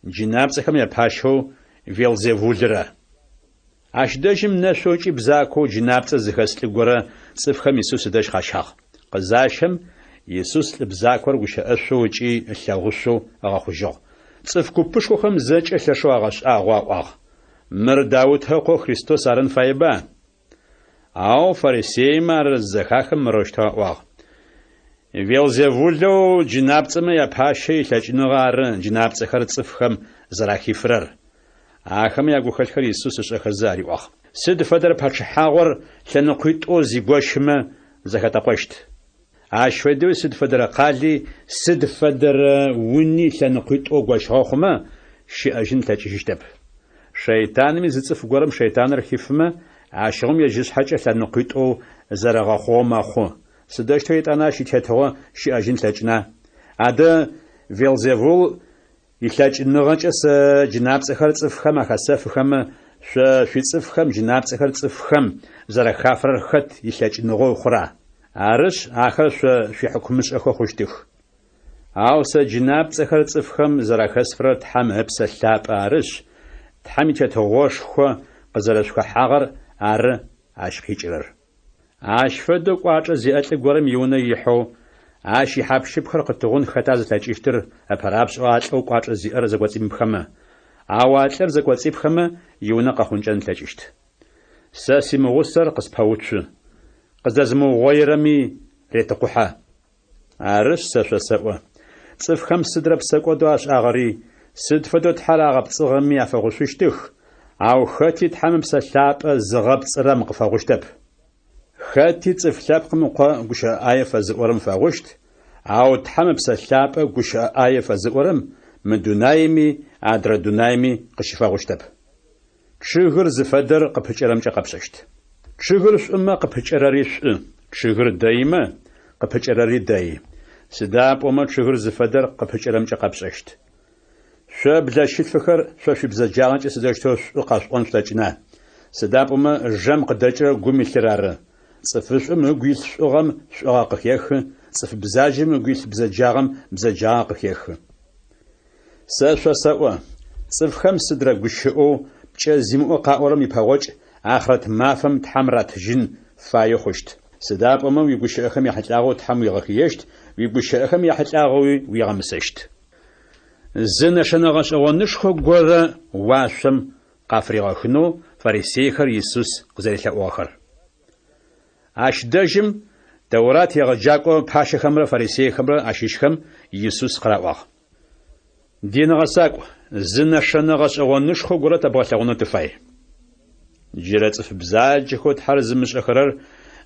جناب زخم يباشو فيلزيفولدرا عشداجم نشوچي بزاكو جناب زخسل غورا صفخم يسوس داش خاشاغ قزاشم يسوس لبزاكور وشأشو وجي الشاغشو أغاخوجو صف كوبشو خم زج الشاشو أغاش أغواغ مر داود هقو خريستوس أرن فايبا أو فريسي مار الزخاخم مروشتا واغ فيلزيفولدو جناب تما يباشي لجنغار جناب تخر صفخم زراخي فرر آخم ياغو خلخر يسوس شخزاري واغ سد فدر باتش حاور لنقيت أو زيغوشما زخاتا قوشت عشفدو سد فدر قالي سد فدر وني لنقيت أو غوشهاخما شي أجن تاجيشتب شيطان مزتصف غورم شيطان رخيفما عاشهم يجس حاجة لنقيت أو زرغاخو ماخو سداشتو يتانا شي تتوا شي أجن تاجنا عدا فيلزيفول يتلاج نغاجس جناب سخر صفخم أخسفخم شي صفخم جناب سخر صفخم زرخافر خط يتلاج نغو خرا عرش آخر شي حكمش أخو خوشتخ أو سجناب سخر صفخم زرخسفر تحم هبس اللاب عرش تحمي تتوغوش خو قزرش خو حاغر عر عشق هجرر عشفدو قواجه زيادة غورم يونا يحو Аши хапшипхэр къытыгъун хэта зылъэкӏыщтыр апэрапщӏэу алӏэу кӏуачӏэ зиӏэр зэгуэцӏимыпхэмэ. Ауэ алӏэр зэгуэцӏипхэмэ, и унэ къэхъункӏэн лъэкӏыщт. Сэ си мыгъусэр къыспэутщы. Къыздэзмыугъуейрэми ретыкъухьэ. Арыщ сэ шосэӏуэ. Цӏыфхэм сыдрэ псэкӏуэду ащӏагъэри, сыд хуэдэу Тхьэр агъэпцӏыгъэми яфэгъущыщтых, ауэ хэти Тхьэм псэлъапӏэ зыгъэпцӏырэм къыфэгъущтэп. Хэти цӏыф лъэпкъым къуэ гушыӏэӏае фэзыӏуэрым фэгъущт, ауэ Тхьэм псэлъапӏэ гушыӏэӏае фэзыӏуэрым мы дунейми адрэ дунейми къыщыфэгъущтэп. Чъыгыр зыфэдэр къыпыкӏэрэмкӏэ къэпщэщт. Чъыгыр шӏумэ къыпыкӏэрэри шӏу, чъыгыр дэймэ къыпыкӏэрэри дэй. Сыдапӏомэ чъыгыр зыфэдэр къыпыкӏэрэмкӏэ къэпщэщт. Шъо блэщылъфэхэр шъо шъуибзэджагъэмкӏэ сыдэущтэу шӏу къэшӏон шъулъэкӏына. Сыдапӏомэ жэм къыдэкӏрэ гум илъыр ары. Цӏыфышӏум ыгу илъ шӏугъэм шӏугъэ къыхехы, цӏыф бзаджэм ыгу илъ бзаджагъэм бзаджагъэ къыхехы. Сэ шъосэӏо. Цӏыфхэм сыдрэ гушыӏэу пкӏэ зимыӏо къаӏорэм ипэгъокӏ ахърэт мафэм Тхьэм ратыжьын фаеу хъущт. Сыдапӏомэ уигушыӏэхэм ехьылӏагъэу Тхьэм уигъэхъиещт, уигушыӏэхэм ехьылӏагъэуи уигъэмысэщт. Зы нэшэнэгъэ шӏэгъонышхо горэ уашъом къафригъэхынэу фарисеихэр Иисус къызэрелъэӏугъэхэр. Ащ дэжьым Тэурат егъэджакӏо пашэхэмрэ фарисеихэмрэ ащыщхэм Иисус къыраӏуагъ. Динэгъэсакӏу, зы нэшэнэгъэ шӏэгъонышхо горэ тэбгъэлъэгъунэу тыфай. Джырэ цӏыф бзаджэхэу Тхьэр зымышӏэхэрэр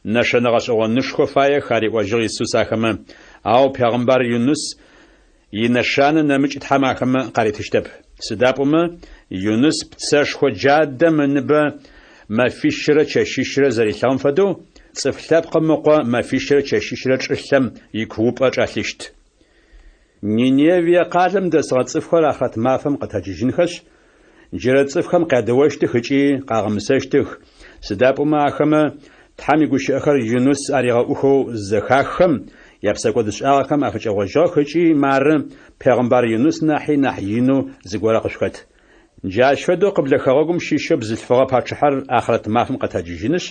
нэшэнэгъэ шӏэгъонышхо фаех ариӏуэжьыгъ Иисус ахэмэ, ау Пегъымбар Юнус инэшанэ нэмыкӏ Тхьэм ахэмэ къаритыщтэп. Сыдапӏомэ Юнус пцэшхо джадэм ыныбэ мэфищрэ чэщищрэ зэрилъэгъум фэдэу, цӏыф лъэпкъым мыкъо мэфищрэ чэщищрэ чӏылъэм икуупӏэ кӏалъыщт. Ниневие къалэм дэсыгъэ цӏыфхэр ахърэт мафэм къытэджыжьынхэщ. Джырэ цӏыфхэм къядыуэщтых ыкӏи къагъэмысэщтых. Сыдапӏомэ ахэмэ Тхьэм игушыӏэхэр Юнус аригъэӏухэу зэхаххэм, япсэкӏо дышӏагъэхэм афыкӏэгъуэжьыгъэх ыкӏи мары Пегъымбар Юнус нахьи нахь инэу зыгорэ къышхэт. Джащ фэдэу къыблэхэгъуэгум щищэу бзылъфыгъэ пачыхьэр ахърэт мафэм къытэджыжьынщ.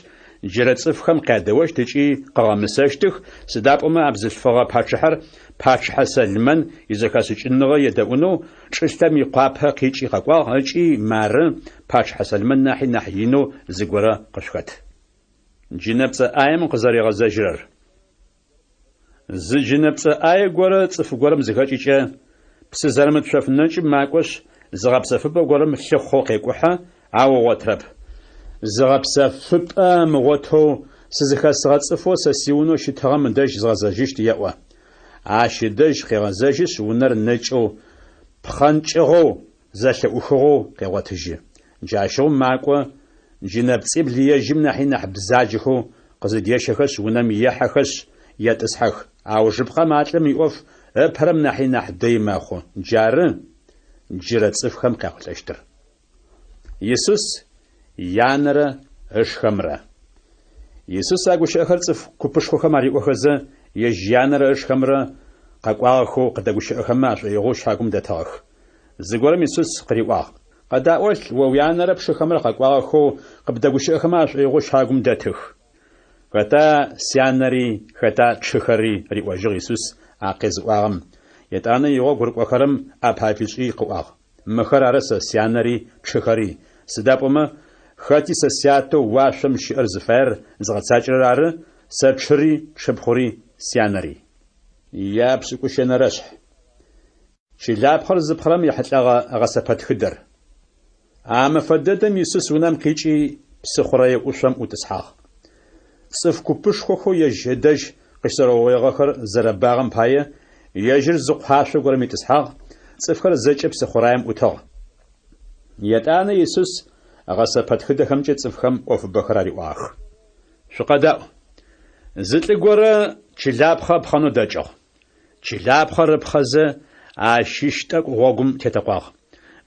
Джырэ цӏыфхэм къядыуэщт ыкӏи къыгъэмысэщтых. Сыдапӏомэ а бзылъфыгъэ пачыхьэр пачыхьэ Сэлмэн изэхэсыкӏыныгъэ едэӏунэу чӏылъэм икъуапэ къикӏи къэкӏуагъ ыкӏи мары пачыхьэ Сэлмэн нахьи нахь инэу зыгорэ къышхэт. Джынэпцӏэ ӏаем къызэригъэзэжьырэр. Зы джынэпцӏэ ӏае горэ цӏыф горэм зыхэкӏыкӏэ псы зэрымытшъофынэкӏи макӏош зыгъэпсэфыпӏэ горэм лъыхъоу къекӏухьэ, ауэ гъотрэп. Зыгъэпсэфыпӏэ мыгъотэу сызыхэсыгъэцӏыфэу сэ сиунэу щытыгъэм мыдэжь згъэзэжьыщт еӏо. Ащ ыдэжь къегъэзэжьыщ унэр нэкӏэу пхъэнкӏыгъэу зэлъэӏухыгъэу къегъотыжьы. Джащэу макӏо джынэпцӏибл ежьым нахьи нахь бзаджэхэу къызыдещэхэщ, унэм ехьэхэщ, етӏысхьэх. Ауэ жыпхъэм алӏэм иӏоф ыпэрэм нахьи нахь дэй мэхъу. Джары джырэ цӏыфхэм къехъулӏэщтыр. Иисус янэрэ ышхэмрэ. Иисус агушыӏэхэр цӏыф купышхохэм ариӏохэзэ ежь янэрэ ышхэмрэ къэкӏуагъэхэу къыдэгущыӏэхэмэ ашӏоигъоу щхьагум дэтыгъэх. Зыгорэм Иисус къриӏуагъ: къэдаӏуэлъ о уянэрэ пшыхэмрэ къэкӏуагъэхэу къыбдэгущыӏэхэмэ ашӏоигъоу щхьагум дэтых. Хэта сянэри, хэта чъыхэри риӏуэжьыгъ Иисус а къезыӏуагъэм. Етӏанэ игъо гурыкӏохэрэм ӏэпапишӏи къыӏуагъ. Мыхэр ары сэ сянэри, чъыхэри. Сыдапӏомэ хэти сэ сятэу уашъом щыӏэр зыфаер зыгъэцакӏэрэр ары, сэ чъыри, чъыпхъури, сянэри. Япшӏыкӏущэнэрэшъхь. Чылапхъэр зыпхъэрэм ехьылӏагъэ гъэсэпэтхыдэр. Амыфэдэдэм Иисус унэм къикӏи псыхъурэе ӏушъом ӏутӏысхьагъ. Цӏыф купышхохэу ежь ыдэжь къыщызэрыгъоигъэхэр зэрэбагъэм пае, ежьыр зыкъухьашъо горэм итӏысхьагъ, цӏыфхэр зэкӏэ псыхъураем ӏутыгъ. Етӏанэ Иисус гъэсэпэтхыдэхэмкӏэ цӏыфхэм ӏофыбэхэр ариӏуагъэх. Шъукъэдаӏу. Зы лӏы горэ чылапхъэ пхъэнэу дэкӏыгъ. Чылапхъэр ыпхъэзэ ащищ тӏэкӏу гъогум тетэкъуагъ.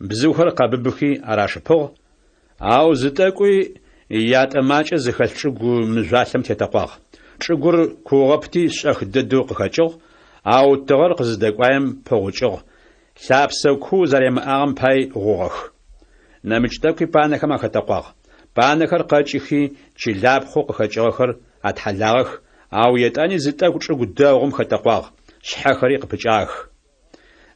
Бзыухэр къэбыбыхи арашыпыгъ, ау зы тӏэкӏуи ятӏэмакӏэ зыхэлъ чӏыгу мыжъуалъэм тетэкъуагъ. Чӏыгур кугъэпти шӏэх дэдэу къыхэкӏыгъ, ау тыгъэр къызыдэкӏуаем пэгъукӏыгъ. Лъапсэ ку зэремыӏагъэм пай гъугъэх. Нэмыкӏ тӏэкӏуи панэхэм ахэтэкъуагъ. Панэхэр къэкӏыхи чылапхъэу къыхэкӏыгъэхэр атхьалагъэх, أو يتاني زتاك وشغداغم خطقواغ شحخري قبجاغ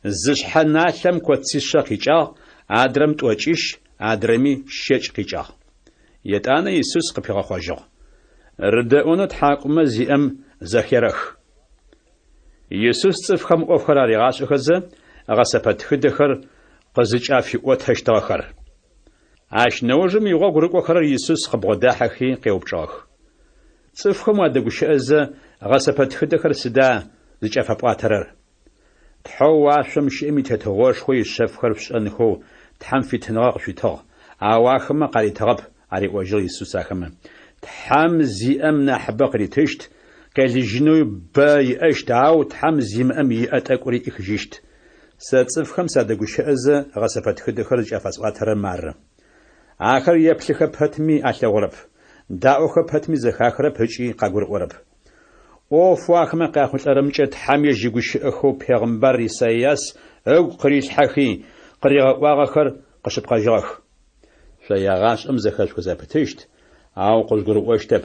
زشحا نالم كوتسيشا قيجاغ آدرم توچيش آدرمي شيش قيجاغ يتانا يسوس قبيغا خواجاغ رداؤنا تحاكم زيام زخيرخ يسوس صفخم أفخراري غاشخزا غاسبت خدخر قزجا في أوتهشتاخر عاش نوجم يغاق رقوخر يسوس خبغداحخي قيوبجاخ صفخم وادقوشأزا غاسبت خدخر سدا زجا فبقاترر تحو واشم شئمي تتغوش خوي الشفخر فشأنخو تحم في تنغاق شتاغ عواخما قالي تغب عري وجل يسوس آخما تحم زيام نحبق ريتشت قال جنوي باي اشت عاو تحم زيام يأتاكوري إخجيشت ستصفخم سادقوشأزا غاسبت خدخر زجا فبقاترر مار آخر يبلخ بحتمي أتلا غرب داوخ بحتمي زخاخر بحجي قاقور غرب اوف واخما قاخوش ارمجت حامي جيغوش اخو پیغمبر إساياس او قريش حخي قريغا واغخر قشب قاجاخ شياغاش زخاش كزابتشت او قزغور وشتب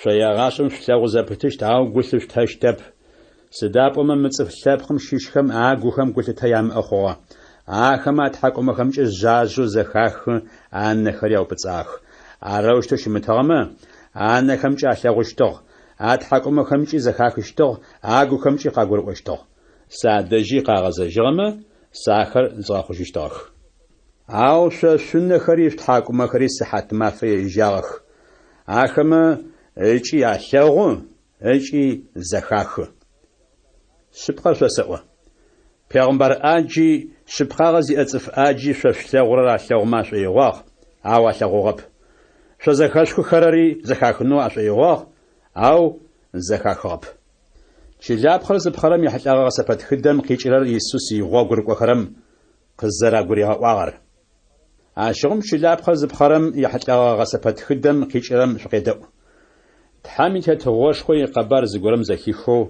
شياغاش شلاغ زابتشت او غوسش تاشتب سداب مصف شابخم شيشخم اغوخم غوتتايام اخوا آخما تحكم خمج جاجو زخاخ ان خرياو بصاخ اروشتو شمتامه ان خمج اشاغوشتو اتحكم خمجي زخاخشتو اغو خمجي قاغور وشتو سادجي قاغزجغمه ساخر زخوشتاخ او شنه خريف تحكم خري صحت ما في جاخ اخما ايچي اشاغو ايچي زخاخ سبخشسوا پیغمبر اجي شبخاغزي اصف اجي شفشلغرا شلغما شيغاخ او شلغوغب شزخاشخو خرري زخاخنو اشيغاخ أو زخاخب شجاب خلص بخرم يحتاج سبت خدم قيشرر يسوس يغوغر وخرم قزرا غريها واغر عشرم شجاب خلص بخرم يحتاج سبت خدم قيشرم شقيدو تحامي تتغوش خوي قبر زغرم زخيخو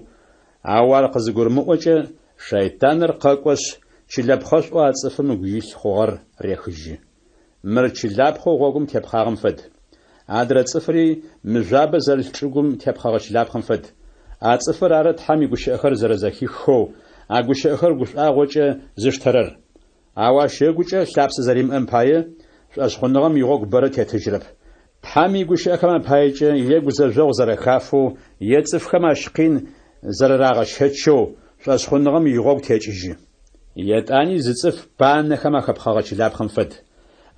اوار قزغرم وجه شيطان رقاقوش شلاب خش واصفم غيش خور ريخجي مرچلاب خو غوغم تبخارم فد عدرا صفري مجابة زلتشوغم تبخاغش لابخم فد عصفر عرد حامي قوش اخر زرزاكي خو عقوش اخر قوش اغوچ زشترر عواش يقوش شلابس زريم امپاية اشخونغم يغوغ برد يتجرب حامي قوش اخر امپاية يقو زرزوغ زرخافو يتصفخم عشقين زرراغش هتشو اشخونغم يغوغ تيجي يتاني زتصف بان نخم خبخاغش لابخم فد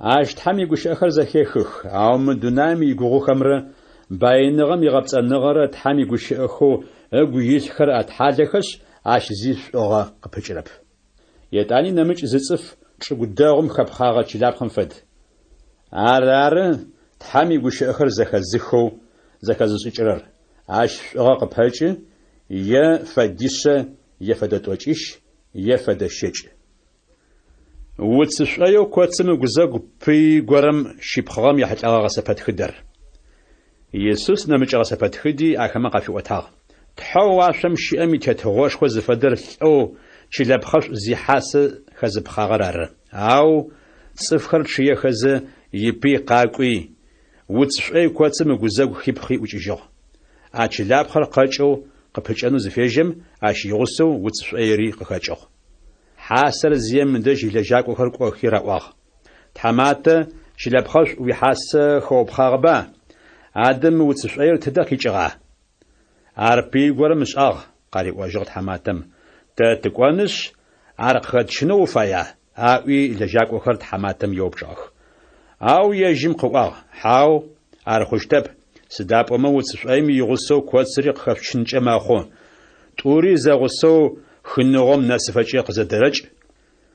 عشت حمي قوش اخر زخيخخ عوم دونامي يقوغو خمر باينغم يغبت النغر تحمي قوش اخو اقو يسخر اتحالخش عش زيش اغا قبجرب يتاني نمج زتصف شقداغم خبخاغا چلاب خمفد عرار تحمي قوش اخر زخزخو زخزشرر عش اغا قبجر يفديش يفدتوچيش يفدشج وتصشايو كواتسم غزاغ في غرم شيبخغام يحتاغا سفت خدر يسوس نمج سفت خدي اخما قفي وتا تحوا شمشي امي تتغوش خو زفدر او چلبخش زي حاس خزب خغرر او صفخر شي خز يبي قاقوي وتصشايو كواتسم غزاغ خيبخي وجيجو اچلبخر قاچو قپچانو زفيجم اش يغسو وتصشايري قاچو حاسر زيم دج لجاك وخرق وخيرا واخ تحمات شلبخش ويحاس خوب خربا ادم وتصير تدخي جغا اربي غرمش اغ قاري وجغ تحماتم تتقونش عرق خد شنو فيا اوي لجاك وخر تحماتم يوبجخ او يجم قوا حاو ارخشتب سداب وما وتصيم يغسو كوتسري خفشنچ ماخو طوري زغسو خنغم نسفچي قزدرج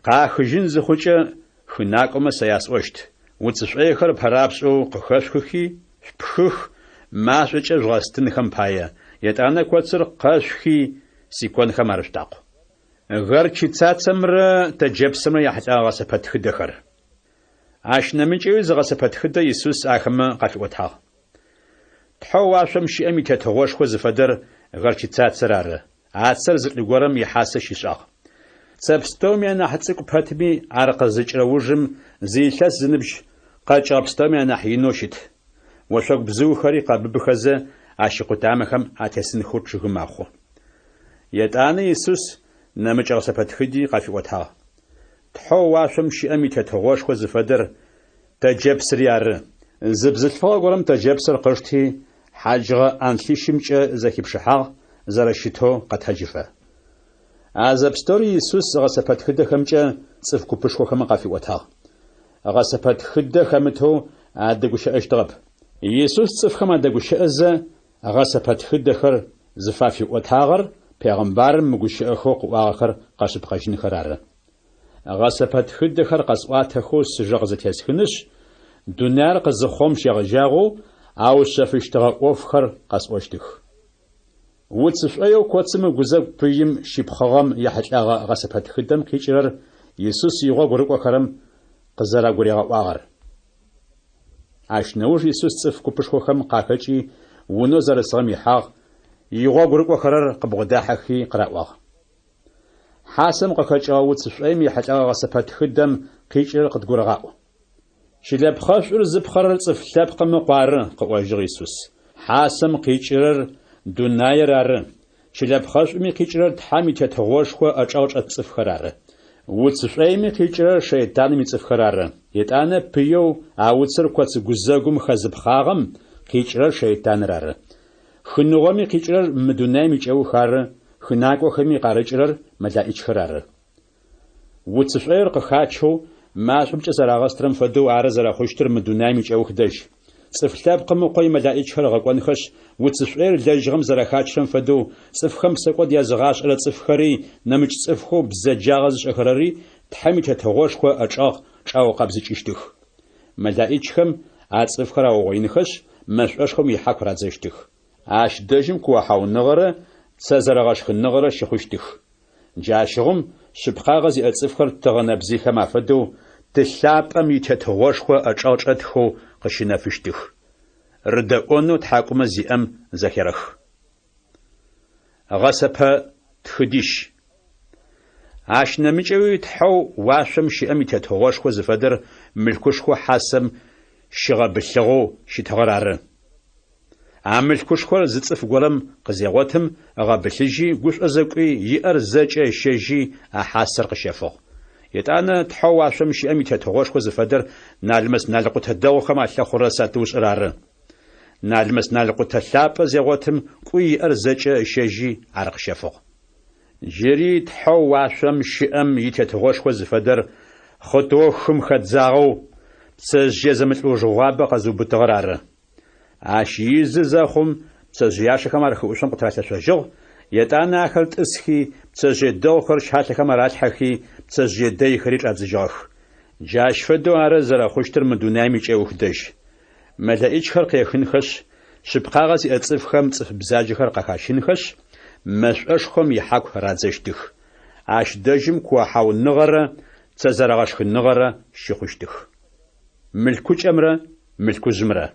قاخجين زخوچه خناقم سياس وشت وتصيخر پرابسو قخشخي بخخ ماشچ غاستن خمپايه يتانا كوتسر قاشخي سيكون خمارشتاق غر چيتساتسمر تجبسم يحتا غسپت خدخر اشنمچي زغسپت خد يسوس اخم قفوتا تحواشم شي امي تتغوش خو زفدر غر چيتساتسرار عصر زلغورم يحاسه شيشاق سبستومي انا حصق باتمي عرق زچروجم زيلس زنبش قاچابستومي انا حينوشت وشق بزو خريقه ببخزه ащыкъутамэхэм атесынхэу чъыгы мэхъу. Етӏанэ Иисус нэмыкӏэ гъэсэпэтхыди къафиӏотагъ. Тхьэу уашъом щыӏэм итетыгъошхо зыфэдэр тэджэпсыри ары. Зы бзылъфыгъэ горэм тэджэпсыр къышти хьаджыгъэ ӏэнлъищымкӏэ зэхипшыхьагъ, зэрэщытэу къэтэджыфэ. Азэпстори Иисус гъэсэпэтхыдэхэмкӏэ цӏыф гупышхохэмэ къафиӏотагъ. Гъэсэпэтхыдэ хэмытэу адэгущыӏэщтыгъэп. Иисус цӏыфхэм адэгущыӏэзэ гъэсэпэтхыдэхэр зыфафиӏотагъэр пегъымбарым мыгущыӏэхэу къыӏуагъэхэр къэшъыпкъэжьынхэр ары. Гъэсэпэтхыдэхэр къэсӏуатэхэу сыжэ къызэтесхыныщ, дунаир къызыхъом щегъэжьагъэу аущэфыщтыгъэ ӏофхэр къэсӏощтых. Уцышӏоеу коцым гузэгу пыим щипхъыгъэм ехьылӏагъэ гъэсэпэтхыдэм къикӏырэр Иисус игъо гурыкӏохэрэм къызэрагурегъэӏуагъэр. Ащ нэужь Иисус цӏыф гупышхохэм къахэкӏи унэу зэрысыгъэм ихьагъ, игъо гурыкӏохэрэр къыбгъэдахьэхи къыраӏуагъ. Хьасэм къыхэкӏыгъэ уцышӏоем ехьылӏагъэ гъэсэпэтхыдэм къикӏырэр къыдгурыгъаӏо. Щылэпхъэшӏур зыпхъэрэр цӏыф лъэпкъымэ къуары, къыӏожьыгъ Иисус. Хьасэм къикӏырэр дунаир ары. Щылэпхъэшӏуми къикӏырэр Тхьэм итетыгъошхо ӏэкӏэгъу цӏыфхэр ары. Уцышӏоеми къикӏырэр шэйтӏаным ицӏыфхэр ары. Етӏанэ пыеу а уцыр коц гузэгум хэзыпхъагъэм къикӏырэр шэйтӏаныр ары. Хыныгъоми къикӏырэр мы дунаим икӏэух ары. Хынакӏохэми къарыкӏырэр мэлаӏикӏхэр ары. Уцышӏоер къыхачэу машӏомкӏэ зэрагъэстрэм фэдэу ары зэрэхъущтыр мы дунаим икӏэух дэжь. Цӏыф лъэпкъымэ къой мэлаӏикӏхэр гъэкӏонхэщ, уцышӏоер лэжьыгъэм зэрэхачрэм фэдэу цӏыфхэм псэкӏод языгъашӏэрэ цӏыфхэри нэмыкӏ цӏыфхэу бзэджагъэ зышӏэхэрэри Тхьэм итетыгъошхо ӏэкӏэгъу чӏэгъу къабзыкӏыщтых. Мэлаӏикӏхэм а цӏыфхэр аогъоиныхэщ, мэшӏошхэм ихьаку радзэщтых. Ащ дэжьым куохьауныгъэрэ цэ зэрэгъэшхыныгъэрэ щыхъущтых. Джащыгъум шъыпкъагъэ зиӏэ цӏыфхэр тыгъэнэбзихэм афэдэу тылъапӏэм итетыгъошхо ӏэкӏэгъу чӏэтхэу къыщынэфыщтых. Рыдэӏонэу тхьакӏумэ зиӏэм зэхерых. Гъэсэпэтхыдищ. Ащ нэмыкӏэуи Тхьэу уашъом щыӏэм итетыгъошхо зыфэдэр мылъкушхо хьасэм щыгъэбылъыгъэу щытыгъэр ары. А мылъкушхор зы цӏыф горэм къызегъотым ыгъэбылъыжьи гушӏо зэкӏуи иӏэр зэкӏэ щэжьи а хьасэр къыщефыгъ. Етӏанэ Тхьэу уашъом щыӏэм итетыгъошхо зыфэдэр налмэс налыкъутэ дэгъухэм алъэхъурэ сатыушӏыр ары. Налмэс налыкъутэ лъапӏэ зегъотым кӏуи иӏэр зэкӏэ щэжьи ар къыщефыгъ. Джыри Тхьэу уашъом щыӏэм итетыгъошхо зыфэдэр хъытыгъо хым хэдзагъэу пцэжъые зэмылӏэужьыгъуабэ къэзыубытыгъэр ары. Ащ изы зэхъум пцэжъыяшэхэм ар хыӏушъом къытралъэшъожьыгъ, етӏанэ ахэр тӏысхи пцэжъые дэгъухэр шъхьалъэхэм аралъхьэхи пцэжъые дэихэри чӏадзыжьыгъэх. Джащ фэдэу ары зэрэхъущтыр мы дунаим икӏэух дэжь. Мэлаӏикӏхэр къехынхэщ, шъыпкъагъэ зиӏэ цӏыфхэм цӏыф бзаджэхэр къэхащынхэщ, мэшӏошхэм ихьаку радзэщтых. Ащ дэжьым куохьауныгъэрэ цэ зэрэгъэшхыныгъэрэ щыхъущтых. Мылъкукӏэмрэ мылъкужъымрэ.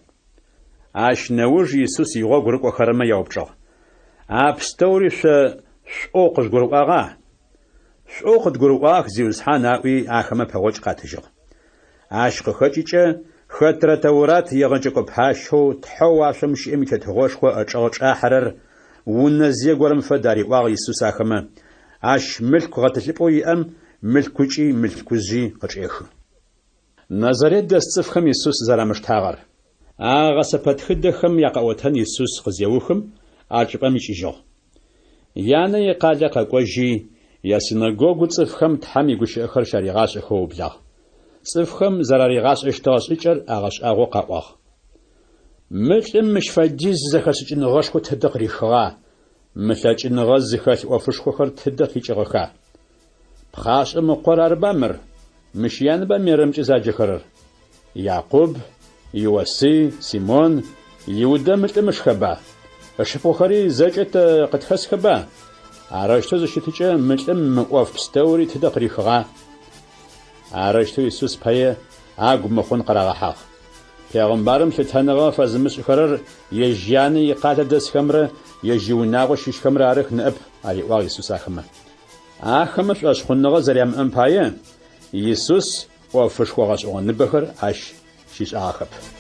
Ащ нэужь Иисус игъо гурыкӏохэрэмэ яупчӏыгъ. А пстэури шъоӏо къыжгурыӏуагъа? Шъоӏо къыдгурыӏуагъ зиусхьан аӏуи ахэмэ пэгъокӏ къатыжьыгъ. Ащ къыхэкӏыкӏэ хэтрэ Тэурат егъэджакӏо пхъашъэу Тхьэу уашъом щыӏэм итетыгъошхо ӏэкӏэгъу чӏахьэрэр унэ зегорэм фэд ариӏуагъ Иисус ахэмэ. Ащ мылъку гъэтылъыпӏэу иӏэм мылъкукӏи мылъкужъи къычӏехы. Назарет дэс цӏыфхэм Иисус зэрамыштагъэр. А гъэсэпэтхыдэхэм якъэӏотэн Иисус къызеухым а чӏыпӏэм икӏыжьыгъ. Янэ икъалэ къэкӏожьи ясинагогу цӏыфхэм Тхьэм игущыӏэхэр щаригъашӏэхэу ублагъ. Цӏыфхэм зэраригъашӏэщтыгъэ шӏыкӏэр агъэшӏагъэу къаӏуагъ. Мы лӏым мыщ фэдиз зэхэсыкӏыныгъэшхо тыдэ кърихыгъа? Мы лъэкӏыныгъэ зыхэлъ ӏофышхохэр тыдэ къикӏыгъэха? Пхъашӏэ мыхъуэр арыба мыр? Мыщ яныбэ мерэмкӏэ заджэхэрэр? Якъуб, Иосый, Симон, Иудэ мы лӏым ышхэба? Ышыпхъухэри зэкӏэ къытхэсхэба? Арыштэу зыщытыкӏэ мы лӏым мы ӏоф пстэури тыдэ кърихыгъа? Арыштэу Иисус пае агу мыхъун къырагъэхьагъ. Пегъымбарым лъытэныгъэ фэзымышӏхэрэр ежьяны икъалэ дэсхэмрэ ежьиунагъо щыщхэмрэ арых ныӏэп ариӏуагъ Иисус ахэмэ. Ахэмэ шӏошъхъуныгъэ зэрямыӏэм пае Иисус ӏофышхо гъэшӏэгъоныбэхэр ащ щишӏагъэхэп.